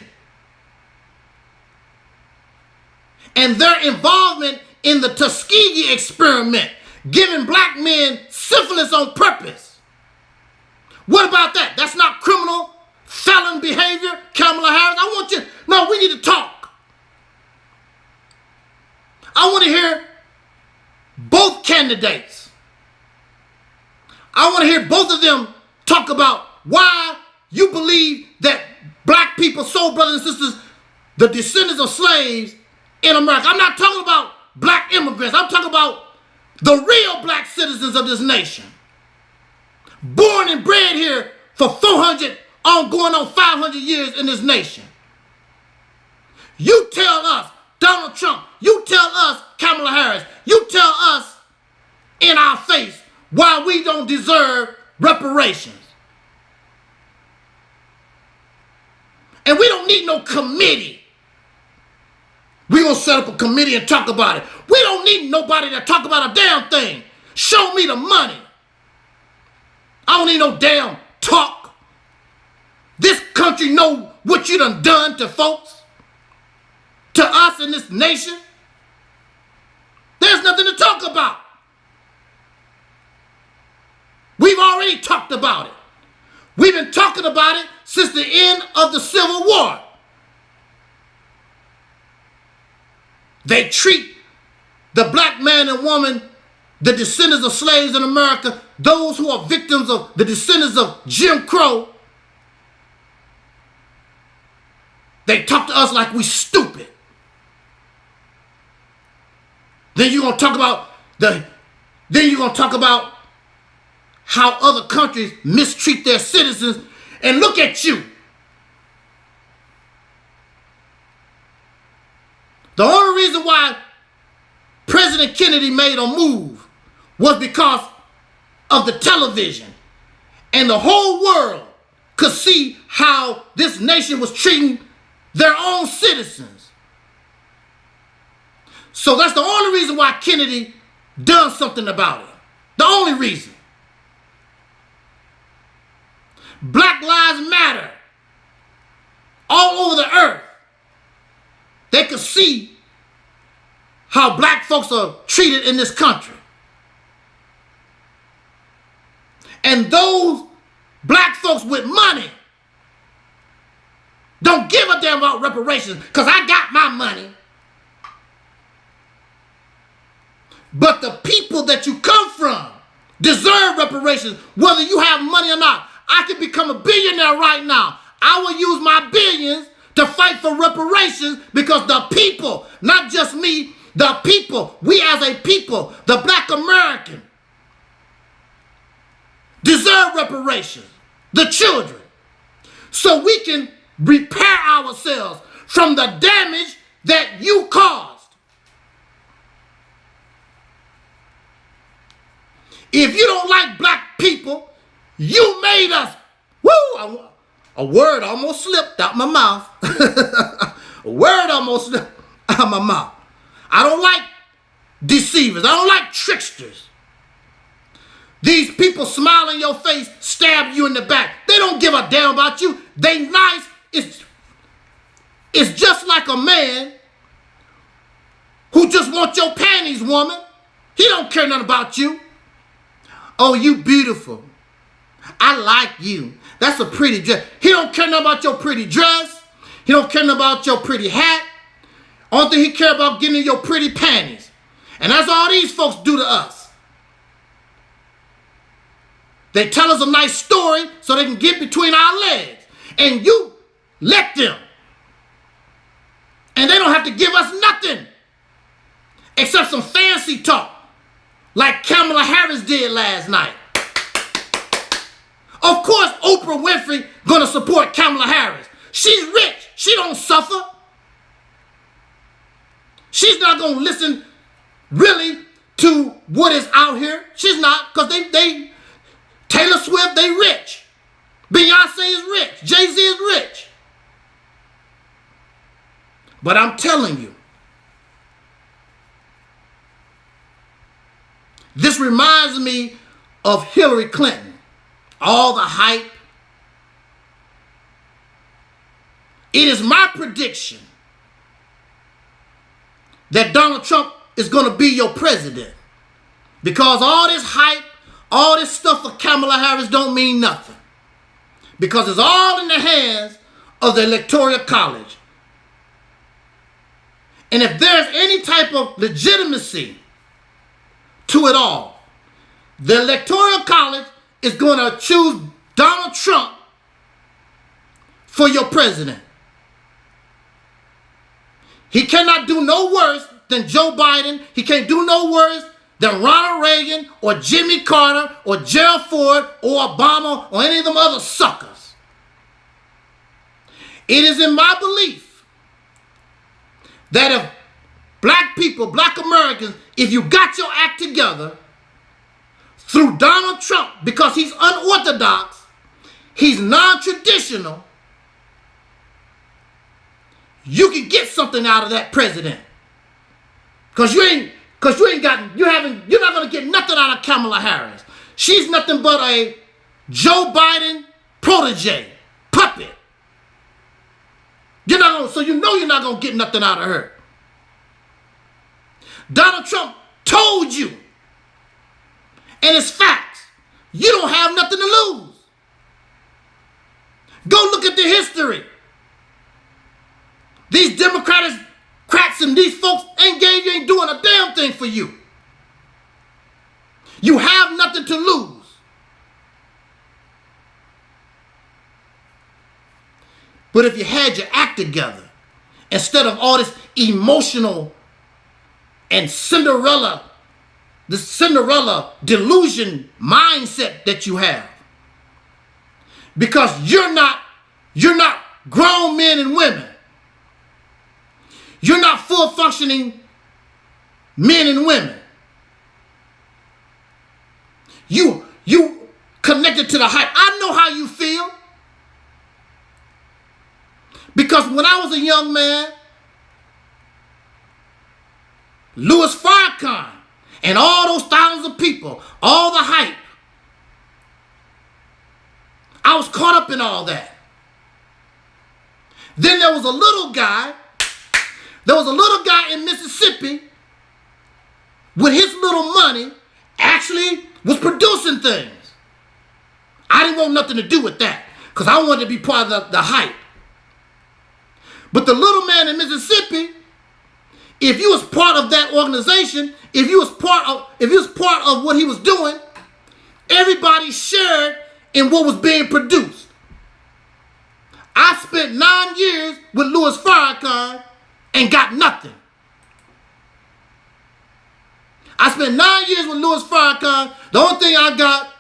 Speaker 2: and their involvement in the Tuskegee experiment, giving black men syphilis on purpose? What about that? That's not criminal, felon behavior, Kamala Harris. We need to talk. I want to hear both candidates. I want to hear both of them talk about why you believe that black people, soul brothers and sisters, the descendants of slaves in America. I'm not talking about black immigrants. I'm talking about the real black citizens of this nation. Born and bred here for 400, going on 500 years in this nation. You tell us, Donald Trump, you tell us, Kamala Harris, you tell us in our face why we don't deserve reparations. And we don't need no committee. We're going to set up a committee and talk about it. We don't need nobody to talk about a damn thing. Show me the money. I don't need no damn talk. This country know what you done to folks, to us in this nation. There's nothing to talk about. We've already talked about it. We've been talking about it since the end of the Civil War. They treat the black man and woman, the descendants of slaves in America, those who are victims of the descendants of Jim Crow, they talk to us like we stupid. Then you're going to talk about how other countries mistreat their citizens, and look at you. The only reason why President Kennedy made a move was because of the television. And the whole world could see how this nation was treating their own citizens. So that's the only reason why Kennedy done something about it. The only reason. Black Lives Matter. All over the earth. They could see how black folks are treated in this country. And those black folks with money don't give a damn about reparations because I got my money. But the people that you come from deserve reparations whether you have money or not. I could become a billionaire right now. I will use my billions to fight for reparations because the people, not just me, the people, we as a people, the black American, deserve reparations, the children, so we can repair ourselves from the damage that you caused. If you don't like black people, you made us. Woo! A word almost slipped out my mouth. A word almost slipped out my mouth. I don't like deceivers. I don't like tricksters. These people smile in your face, stab you in the back. They don't give a damn about you. They nice. It's just like a man who just wants your panties, woman. He don't care nothing about you. Oh, you beautiful. I like you. That's a pretty dress. He don't care nothing about your pretty dress. He don't care nothing about your pretty hat. Only thing he care about getting your pretty panties. And that's all these folks do to us. They tell us a nice story so they can get between our legs. And you let them. And they don't have to give us nothing except some fancy talk like Kamala Harris did last night. Of course, Oprah Winfrey gonna support Kamala Harris. She's rich. She don't suffer. She's not gonna listen really to what is out here. She's not, because they Taylor Swift, they rich. Beyonce is rich. Jay-Z is rich. But I'm telling you, this reminds me of Hillary Clinton. All the hype. It is my prediction that Donald Trump is going to be your president. Because all this hype, all this stuff for Kamala Harris don't mean nothing. Because it's all in the hands of the Electoral College. And if there's any type of legitimacy to it all, the Electoral College is going to choose Donald Trump for your president. He cannot do no worse than Joe Biden. He can't do no worse than Ronald Reagan or Jimmy Carter or Gerald Ford or Obama or any of them other suckers. It is in my belief that if black people, black Americans, if you got your act together through Donald Trump, because he's unorthodox, he's non-traditional, you can get something out of that president. Because you're not going to get nothing out of Kamala Harris. She's nothing but a Joe Biden protege, puppet. So you know you're not going to get nothing out of her. Donald Trump told you, and it's facts, you don't have nothing to lose. Go look at the history. These Democrats and these folks ain't doing a damn thing for you. You have nothing to lose. But if you had your act together, instead of all this emotional and the Cinderella delusion mindset that you have, because you're not grown men and women. You're not full functioning men and women. You connected to the hype. I know how you feel. Because when I was a young man, Louis Farrakhan and all those thousands of people, all the hype, I was caught up in all that. Then there was a little guy in Mississippi with his little money actually was producing things. I didn't want nothing to do with that because I wanted to be part of the hype. But the little man in Mississippi, if you was part of that organization, if you was part of what he was doing, everybody shared in what was being produced. I spent 9 years with Louis Farrakhan and got nothing. I spent 9 years with Louis Farrakhan. The only thing I got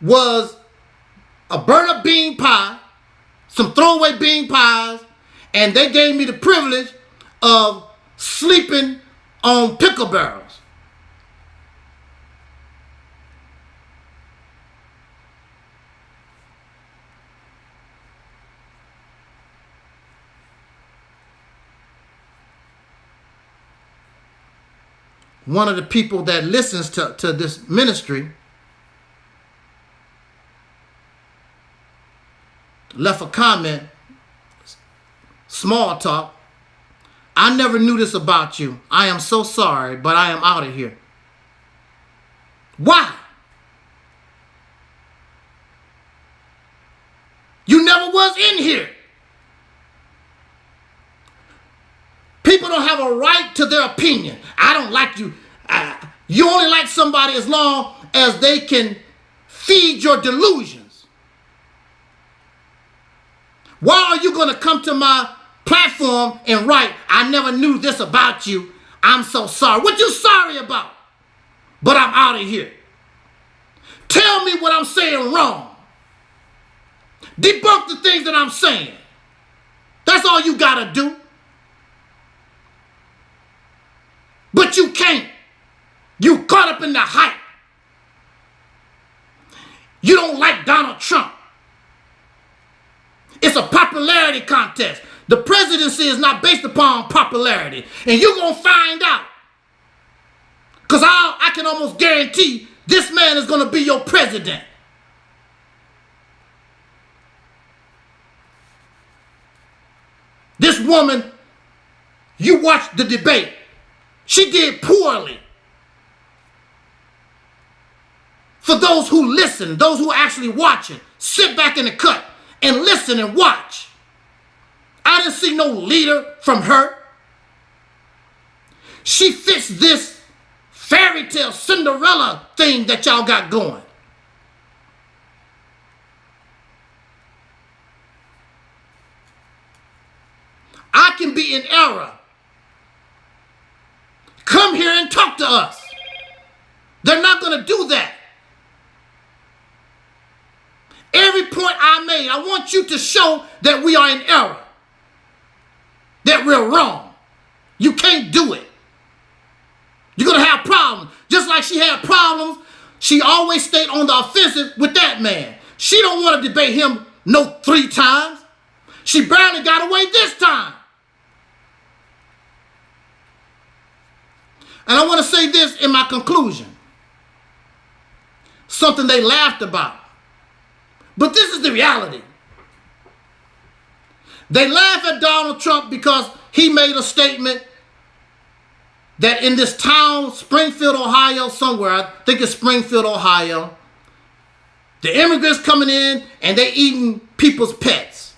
Speaker 2: was a burnt up bean pie, some throwaway bean pies, and they gave me the privilege of sleeping on pickle barrels. One of the people that listens to this ministry left a comment, small talk. I never knew this about you. I am so sorry, but I am out of here. Why? You never was in here. People don't have a right to their opinion. I don't like you. You only like somebody as long as they can feed your delusions. Why are you going to come to my platform and write, I never knew this about you. I'm so sorry. What you sorry about? But I'm out of here. Tell me what I'm saying wrong. Debunk the things that I'm saying. That's all you got to do. But you can't. You caught up in the hype. You don't like Donald Trump. It's a popularity contest. The presidency is not based upon popularity. And you're going to find out. Because I can almost guarantee this man is going to be your president. This woman, you watched the debate. She did poorly. For those who listen, those who are actually watching, sit back in the cut and listen and watch. I didn't see no leader from her. She fits this fairy tale Cinderella thing that y'all got going. I can be in error. Come here and talk to us. They're not going to do that. Every point I made, I want you to show that we are in error. That we're wrong. You can't do it. You're going to have problems. Just like she had problems, she always stayed on the offensive with that man. She don't want to debate him 3 times. She barely got away this time. And I want to say this in my conclusion. Something they laughed about. But this is the reality. They laugh at Donald Trump because he made a statement that in this town, Springfield, Ohio, somewhere, I think it's Springfield, Ohio, the immigrants coming in and they eating people's pets.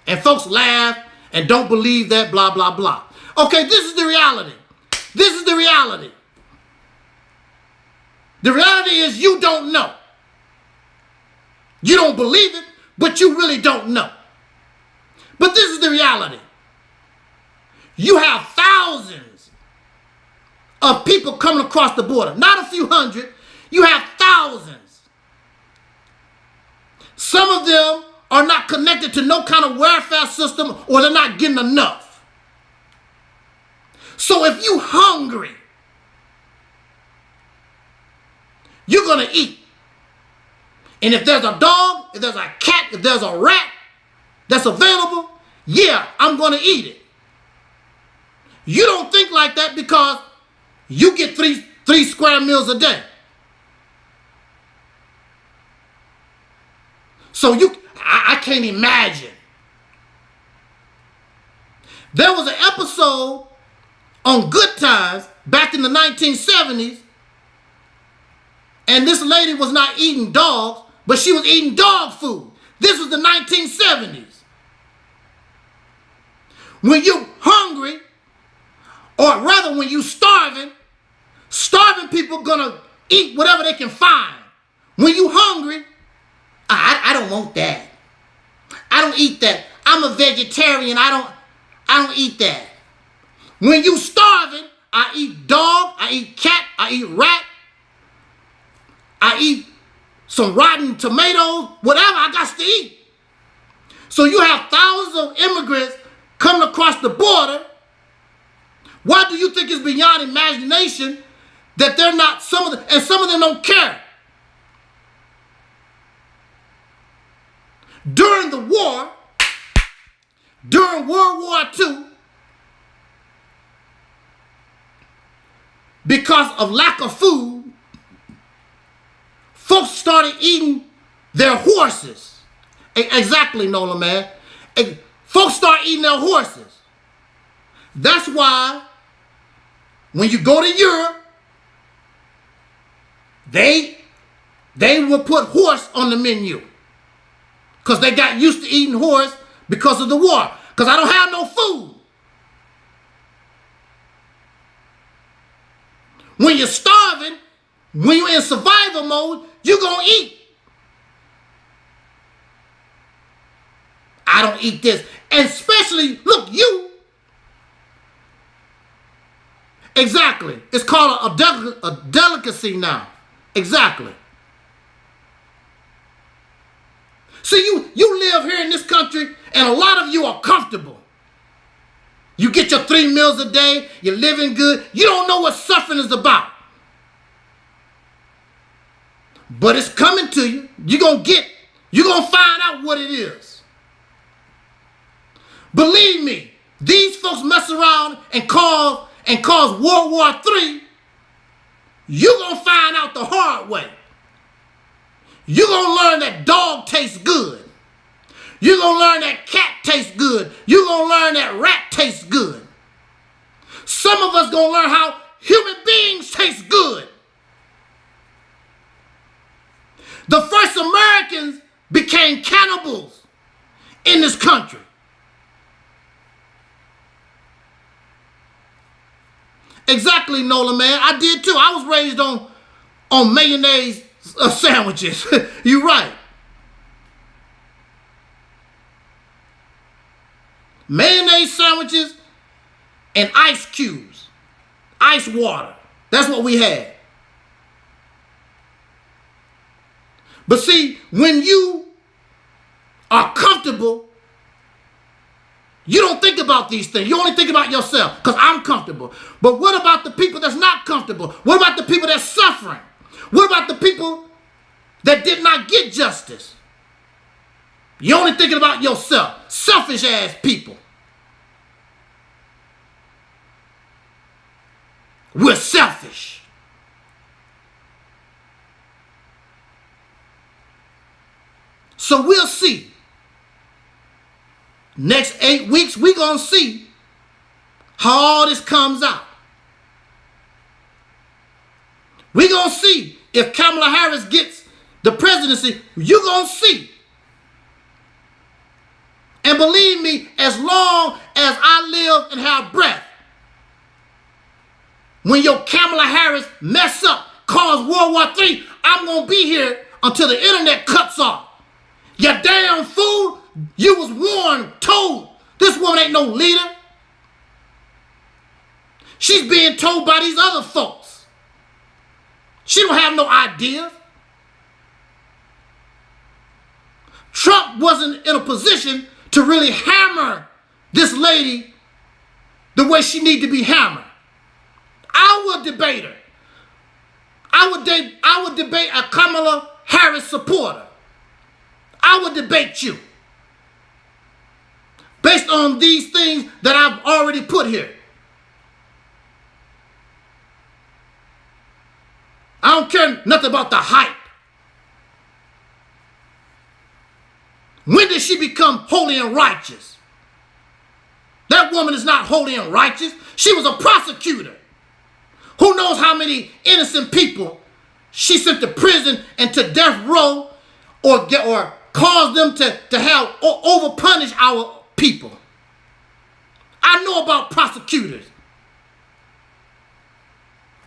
Speaker 2: And folks laugh and don't believe that, blah, blah, blah. Okay, this is the reality. This is the reality. The reality is you don't know. You don't believe it, but you really don't know. But this is the reality. You have thousands of people coming across the border. Not a few hundred. You have thousands. Some of them are not connected to no kind of welfare system or they're not getting enough. So if you hungry, you're going to eat. And if there's a dog, if there's a cat, if there's a rat that's available, yeah, I'm going to eat it. You don't think like that because you get three square meals a day. So I can't imagine. There was an episode on Good Times back in the 1970s, and this lady was not eating dogs, but she was eating dog food. This was the 1970s. When you're hungry, or rather when you're starving people gonna eat whatever they can find. When you're hungry, I don't want that. I don't eat that. I'm a vegetarian. I don't eat that. When you starving, I eat dog, I eat cat, I eat rat, I eat some rotten tomatoes, whatever I got to eat. So you have thousands of immigrants coming across the border. Why do you think it's beyond imagination that they're not, some of them don't care? During the war, during World War II, because of lack of food, folks started eating their horses. Exactly, Nola, man. Folks start eating their horses. That's why when you go to Europe, they will put horse on the menu. Because they got used to eating horse because of the war. Because I don't have no food. When you're starving, when you're in survival mode, you're going to eat. I don't eat this. And especially, look, you. Exactly. It's called a delicacy now. Exactly. See, you live here in this country, and a lot of you are comfortable. You get your 3 meals a day, you're living good. You don't know what suffering is about. But it's coming to you. You're going to find out what it is. Believe me, these folks mess around and cause World War III. You're going to find out the hard way. You're going to learn that dog tastes good. You're going to learn that cat tastes good. You're going to learn that rat tastes good. Some of us going to learn how human beings taste good. The first Americans became cannibals in this country. Exactly, Nola, man. I did too. I was raised on mayonnaise sandwiches. You're right. Mayonnaise sandwiches and ice cubes. Ice water. That's what we had. But see, when you are comfortable, you don't think about these things. You only think about yourself, because I'm comfortable. But what about the people that's not comfortable? What about the people that's suffering? What about the people that did not get justice? You're only thinking about yourself. Selfish ass people. We're selfish. So we'll see. Next 8 weeks, we're going to see how all this comes out. We're going to see if Kamala Harris gets the presidency. You're going to see. And believe me, as long as I live and have breath, when your Kamala Harris mess up, cause World War III, I'm going to be here until the internet cuts off. You damn fool, you was warned, told. This woman ain't no leader. She's being told by these other folks. She don't have no ideas. Trump wasn't in a position to really hammer this lady the way she need to be hammered. I would debate her. I would debate a Kamala Harris supporter. I would debate you based on these things that I've already put here. I don't care nothing about the hype. When did she become holy and righteous? That woman is not holy and righteous. She was a prosecutor. Who knows how many innocent people she sent to prison and to death row, or caused them to have overpunish our people. I know about prosecutors.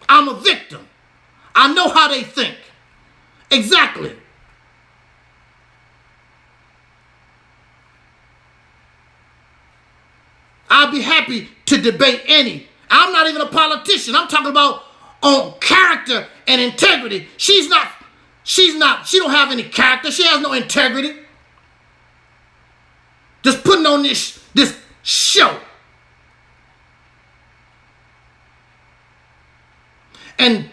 Speaker 2: I'm a victim. I know how they think. Exactly. I'll be happy to debate any. I'm not even a politician. I'm talking about on character and integrity. She's not She don't have any character. She has no integrity. Just putting on this show. And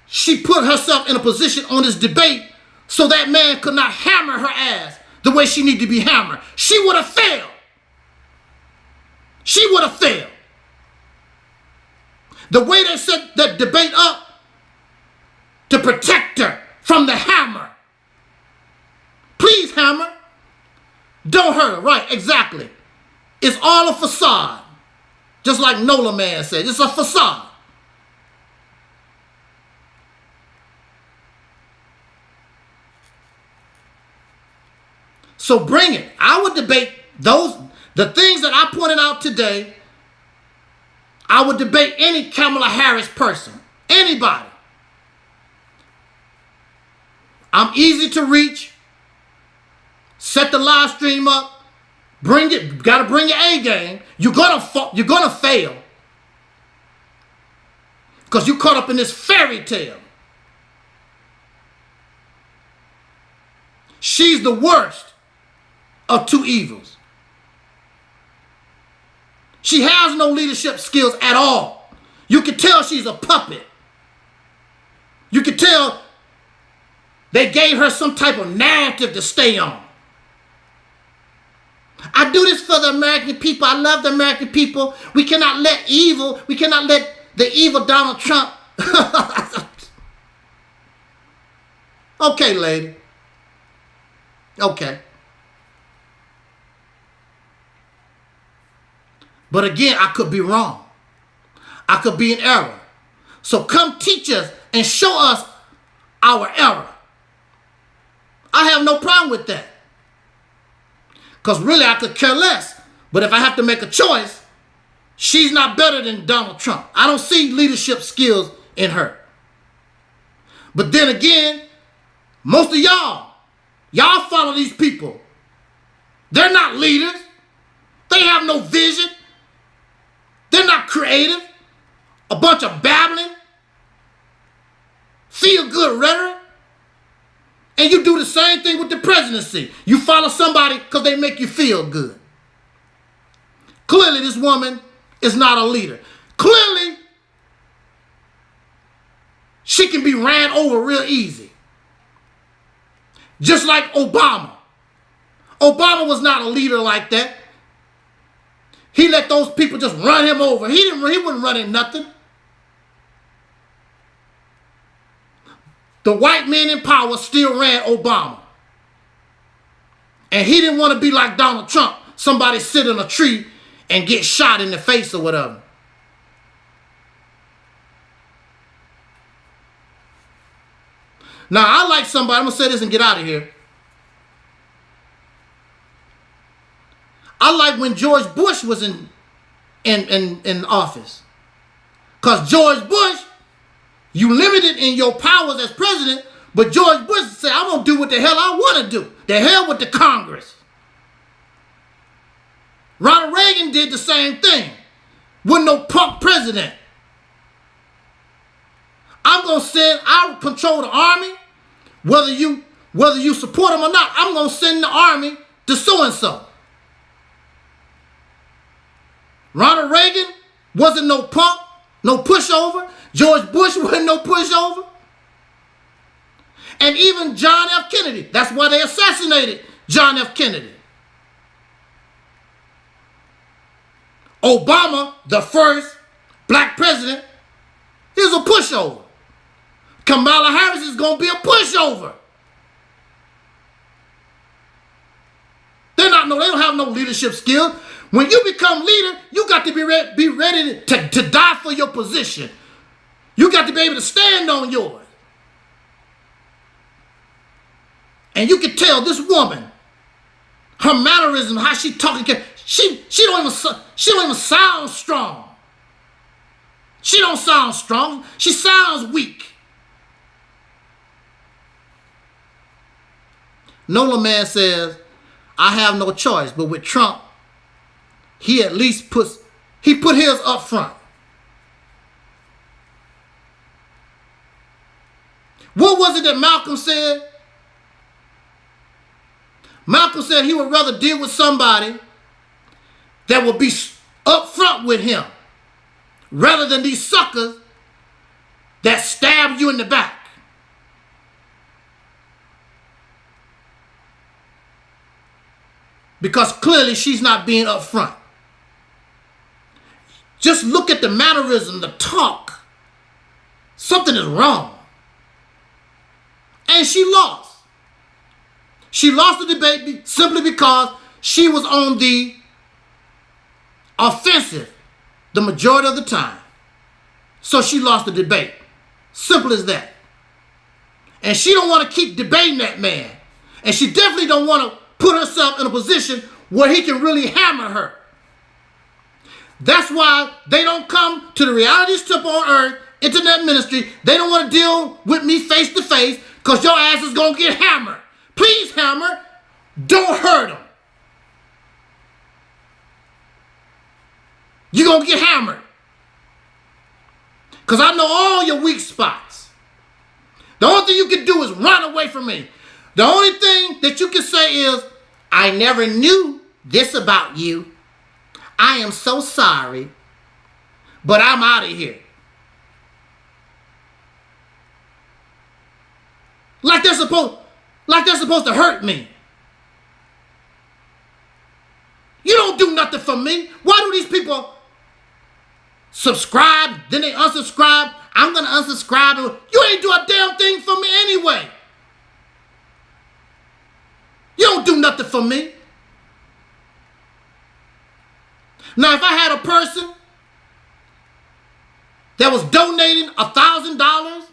Speaker 2: she put herself in a position on this debate so that man could not hammer her ass the way she needed to be hammered. She would have failed. She would have failed. The way they set that debate up to protect her from the hammer. Please, hammer. Don't hurt her. Right, exactly. It's all a facade. Just like Nola Man said, it's a facade. So bring it. I would debate the things that I pointed out today. I would debate any Kamala Harris person. Anybody. I'm easy to reach. Set the live stream up. Bring it. Got to bring your A game. You're gonna fail. Because you caught up in this fairy tale. She's the worst of two evils. She has no leadership skills at all. You can tell she's a puppet. You can tell they gave her some type of narrative to stay on. I do this for the American people. I love the American people. We cannot let the evil Donald Trump. Okay, lady. Okay. But again, I could be wrong. I could be in error. So come teach us and show us our error. I have no problem with that. Because really, I could care less. But if I have to make a choice, she's not better than Donald Trump. I don't see leadership skills in her. But then again, most of y'all follow these people. They're not leaders. They have no vision. They're not creative. A bunch of babbling. Feel good rhetoric. And you do the same thing with the presidency. You follow somebody because they make you feel good. Clearly, this woman is not a leader. Clearly, she can be ran over real easy. Just like Obama. Obama was not a leader like that. He let those people just run him over. He wasn't running nothing. The white man in power still ran Obama. And he didn't want to be like Donald Trump. Somebody sit in a tree and get shot in the face or whatever. Now, I like somebody, I'm going to say this and get out of here. I like when George Bush was in office. Because George Bush, you limited in your powers as president, but George Bush said, I'm going to do what the hell I want to do. The hell with the Congress. Ronald Reagan did the same thing. Wasn't no punk president. I'll control the army, whether you support them or not. I'm going to send the army to so-and-so. Ronald Reagan wasn't no punk, no pushover. George Bush wasn't no pushover. And even John F. Kennedy. That's why they assassinated John F. Kennedy. Obama, the first black president, is a pushover. Kamala Harris is going to be a pushover. They don't have no leadership skill. When you become leader, you got to be ready to die for your position. You got to be able to stand on yours. And you can tell this woman, her mannerism, how she talking, she don't even sound strong. She don't sound strong. She sounds weak. Nola Man says, I have no choice. But with Trump, he at least put his up front. What was it that Malcolm said? Malcolm said he would rather deal with somebody that will be upfront with him rather than these suckers that stab you in the back. Because clearly she's not being upfront. Just look at the mannerism, the talk. Something is wrong. And she lost. She lost the debate simply because she was on the offensive the majority of the time. So she lost the debate. Simple as that. And she don't want to keep debating that man. And she definitely don't want to put herself in a position where he can really hammer her. That's why they don't come to the reality strip on earth, internet ministry. They don't want to deal with me face to face because your ass is going to get hammered. Please hammer. Don't hurt him. You're going to get hammered. Because I know all your weak spots. The only thing you can do is run away from me. The only thing that you can say is, I never knew this about you. I am so sorry, but I'm out of here. Like they're supposed to hurt me. You don't do nothing for me. Why do these people subscribe, then they unsubscribe? I'm going to unsubscribe. You ain't do a damn thing for me anyway. You don't do nothing for me. Now, if I had a person that was donating $1,000,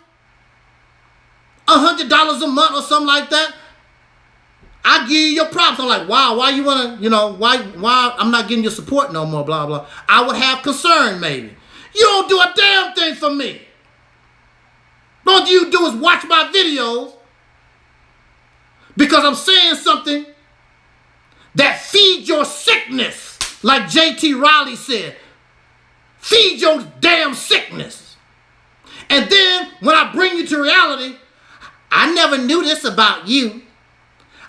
Speaker 2: $100 a month or something like that, I give you your props. I'm like, wow, why you want to, why I'm not getting your support no more, blah, blah. I would have concern maybe. You don't do a damn thing for me. All you do is watch my videos because I'm saying something that feeds your sickness. Like J.T. Riley said, feed your damn sickness. And then when I bring you to reality, I never knew this about you.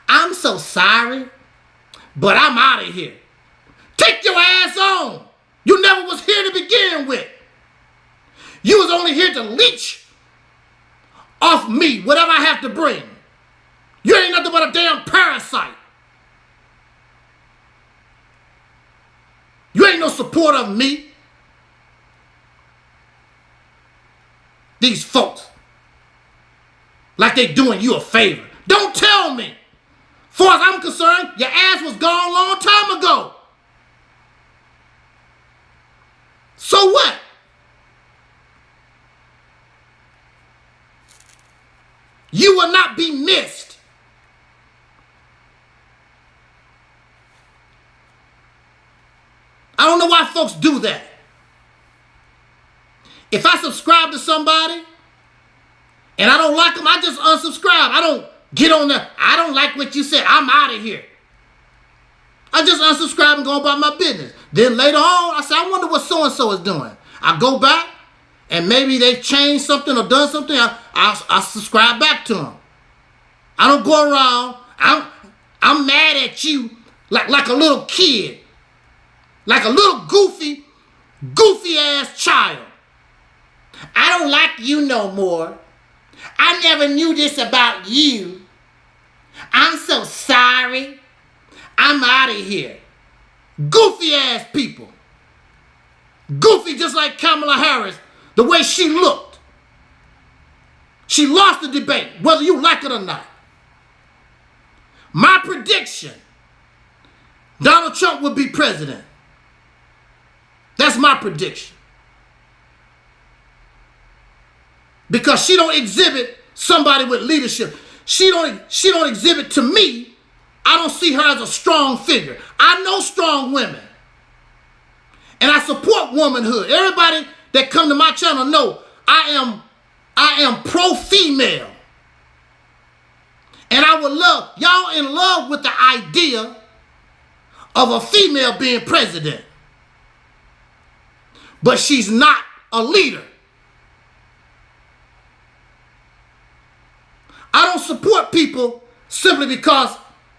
Speaker 2: I'm so sorry, but I'm out of here. Take your ass on. You never was here to begin with. You was only here to leech off me, whatever I have to bring. You ain't nothing but a damn parasite. You ain't no support of me. These folks, like they doing you a favor. Don't tell me. Far as I'm concerned, your ass was gone a long time ago. So what? You will not be missed. I don't know why folks do that. If I subscribe to somebody and I don't like them, I just unsubscribe. I don't get on there. I don't like what you said. I'm out of here. I just unsubscribe and go about my business. Then later on, I say, I wonder what so-and-so is doing. I go back and maybe they've changed something or done something. I subscribe back to them. I don't go around. I'm mad at you like a little kid. Like a little goofy ass child. I don't like you no more. I never knew this about you. I'm so sorry. I'm out of here. Goofy ass people. Goofy just like Kamala Harris, the way she looked. She lost the debate, whether you like it or not. My prediction, Donald Trump would be president. That's my prediction. Because she don't exhibit somebody with leadership. She don't exhibit to me. I don't see her as a strong figure. I know strong women. And I support womanhood. Everybody that come to my channel know I am pro-female. And I would love, y'all in love with the idea of a female being president. But she's not a leader. support people simply because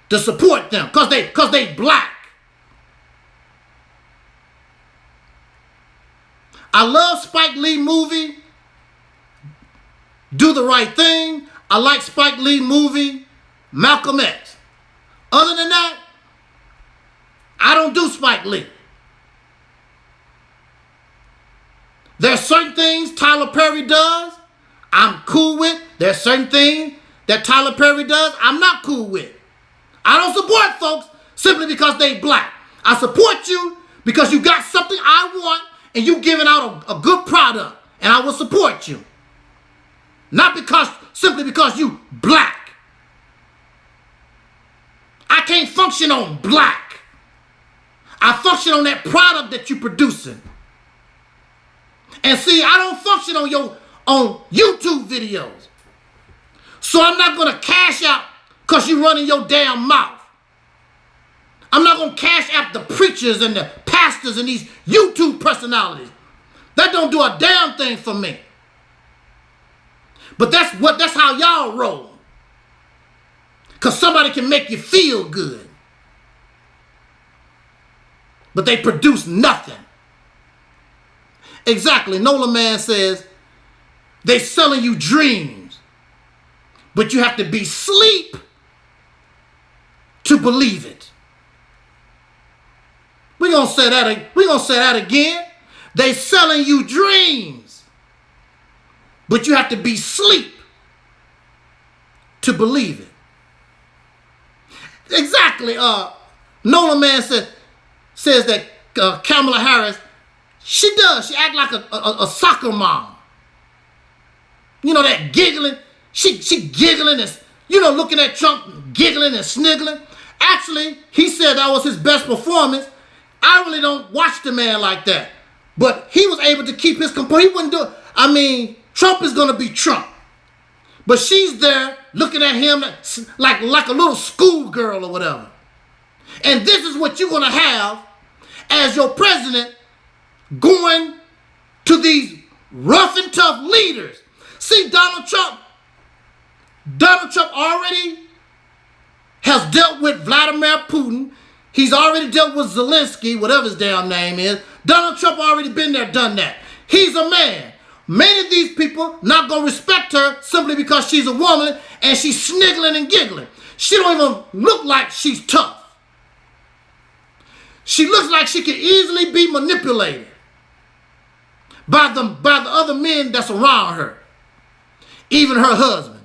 Speaker 2: to support them, because they black. I love Spike Lee movie, Do the Right Thing. I like Spike Lee movie, Malcolm X. Other than that, I don't do Spike Lee. There's certain things Tyler Perry does I'm cool with. There's certain things that Tyler Perry does I'm not cool with. I don't support folks simply because they black. I support you because you got something I want and you giving out a good product, and I will support you. Not simply because you black. I can't function on black. I function on that product that you're producing. And see, I don't function on YouTube videos. So I'm not going to cash out because you running your damn mouth. I'm not going to cash out the preachers and the pastors and these YouTube personalities. That don't do a damn thing for me. But that's how y'all roll. Because somebody can make you feel good. But they produce nothing. Exactly. Nola Man says, they selling you dreams. But you have to be asleep to believe it. We're going to say that again. They selling you dreams. But you have to be asleep to believe it. Exactly. Nola Man says that Kamala Harris, she act like a soccer mom. You know, that giggling. She giggling and, looking at Trump, giggling and sniggling. Actually, he said that was his best performance. I really don't watch the man like that. But he was able to keep his composure. He wouldn't do it. I mean, Trump is going to be Trump. But she's there looking at him like a little schoolgirl or whatever. And this is what you're going to have as your president going to these rough and tough leaders. See, Donald Trump already has dealt with Vladimir Putin. He's already dealt with Zelensky, whatever his damn name is. Donald Trump already been there, done that. He's a man. Many of these people not going to respect her simply because she's a woman and she's sniggling and giggling. She don't even look like she's tough. She looks like she can easily be manipulated by the other men that's around her, even her husband.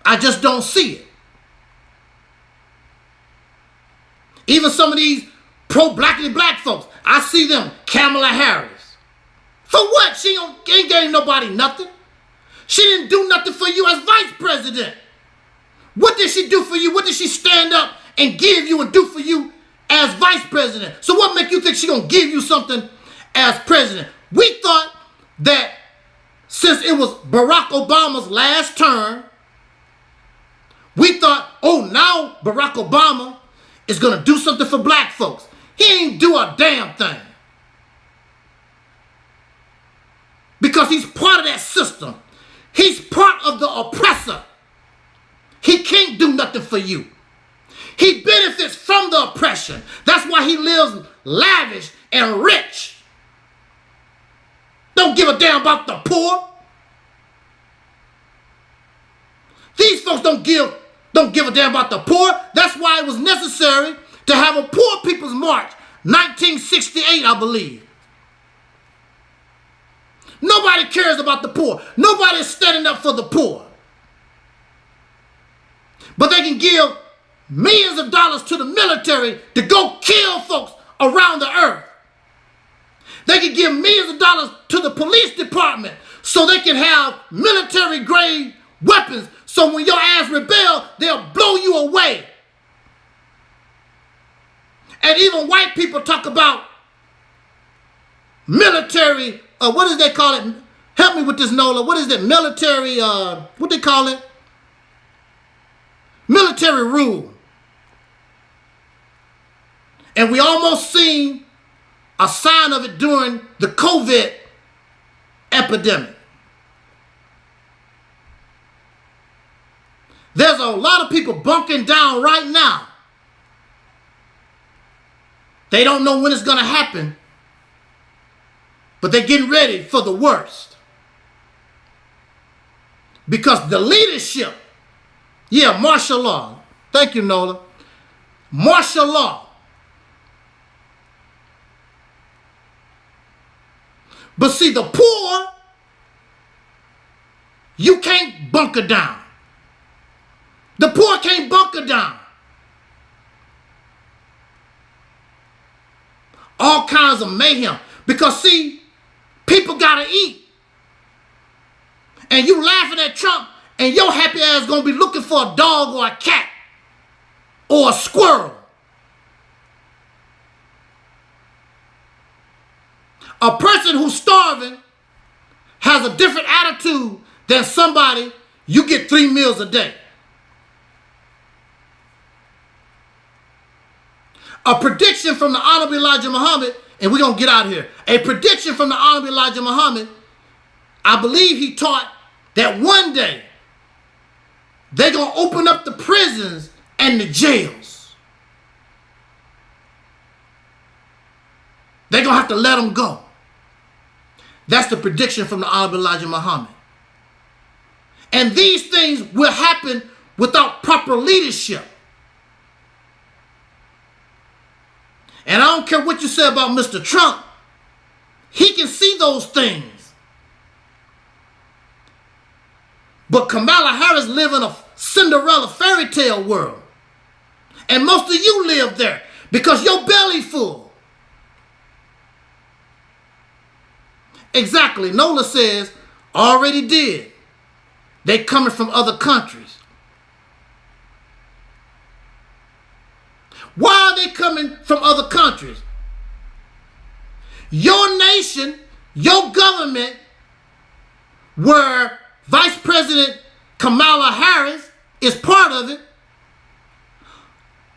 Speaker 2: I just don't see it. Even some of these pro-blackity black folks, I see them, Kamala Harris. For what? She ain't gave nobody nothing. She didn't do nothing for you as vice president. What did she do for you? What did she stand up and give you and do for you as vice president? So what make you think she gonna give you something as president? We thought that since it was Barack Obama's last term, we thought, oh, now Barack Obama is going to do something for black folks. He ain't do a damn thing. Because he's part of that system. He's part of the oppressor. He can't do nothing for you. He benefits from the oppression. That's why he lives lavish and rich. Don't give a damn about the poor. These folks don't give a damn about the poor. That's why it was necessary to have a Poor People's March, 1968, I believe. Nobody cares about the poor. Nobody's standing up for the poor. But they can give millions of dollars to the military to go kill folks around the earth. They can give millions of dollars to the police department so they can have military-grade weapons. So when your ass rebel, they'll blow you away. And even white people talk about military, what does they call it? Help me with this, Nola. What is it? Military, what they call it? Military rule. And we almost seen a sign of it during the COVID epidemic. There's a lot of people bunkering down right now. They don't know when it's going to happen, but they're getting ready for the worst. Because the leadership, martial law. Thank you, Nola. Martial law. But see, the poor, you can't bunker down. The poor can't bunker down. All kinds of mayhem. Because see, people gotta eat. And you laughing at Trump, and your happy ass gonna be looking for a dog or a cat or a squirrel. A person who's starving has a different attitude than somebody you get 3 meals a day. A prediction from the Honorable Elijah Muhammad, and we're going to get out of here. A prediction from the Honorable Elijah Muhammad, I believe he taught that one day they're going to open up the prisons and the jails. They're going to have to let them go. That's the prediction from the Honorable Elijah Muhammad. And these things will happen without proper leadership. And I don't care what you say about Mr. Trump. He can see those things. But Kamala Harris lives in a Cinderella fairy tale world. And most of you live there because your belly full. Exactly. Nola says, already did. They coming from other countries. Why are they coming from other countries? Your nation, your government, where Vice President Kamala Harris is part of it,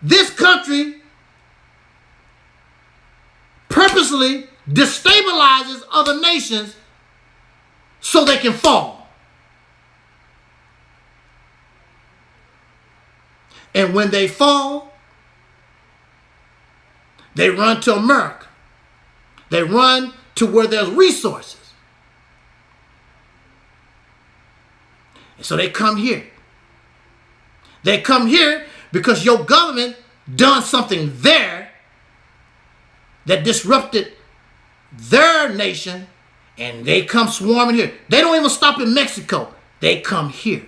Speaker 2: this country purposely destabilizes other nations so they can fall. And when they fall, they run to America. They run to where there's resources. And so they come here. They come here because your government done something there that disrupted their nation, and they come swarming here. They don't even stop in Mexico. They come here.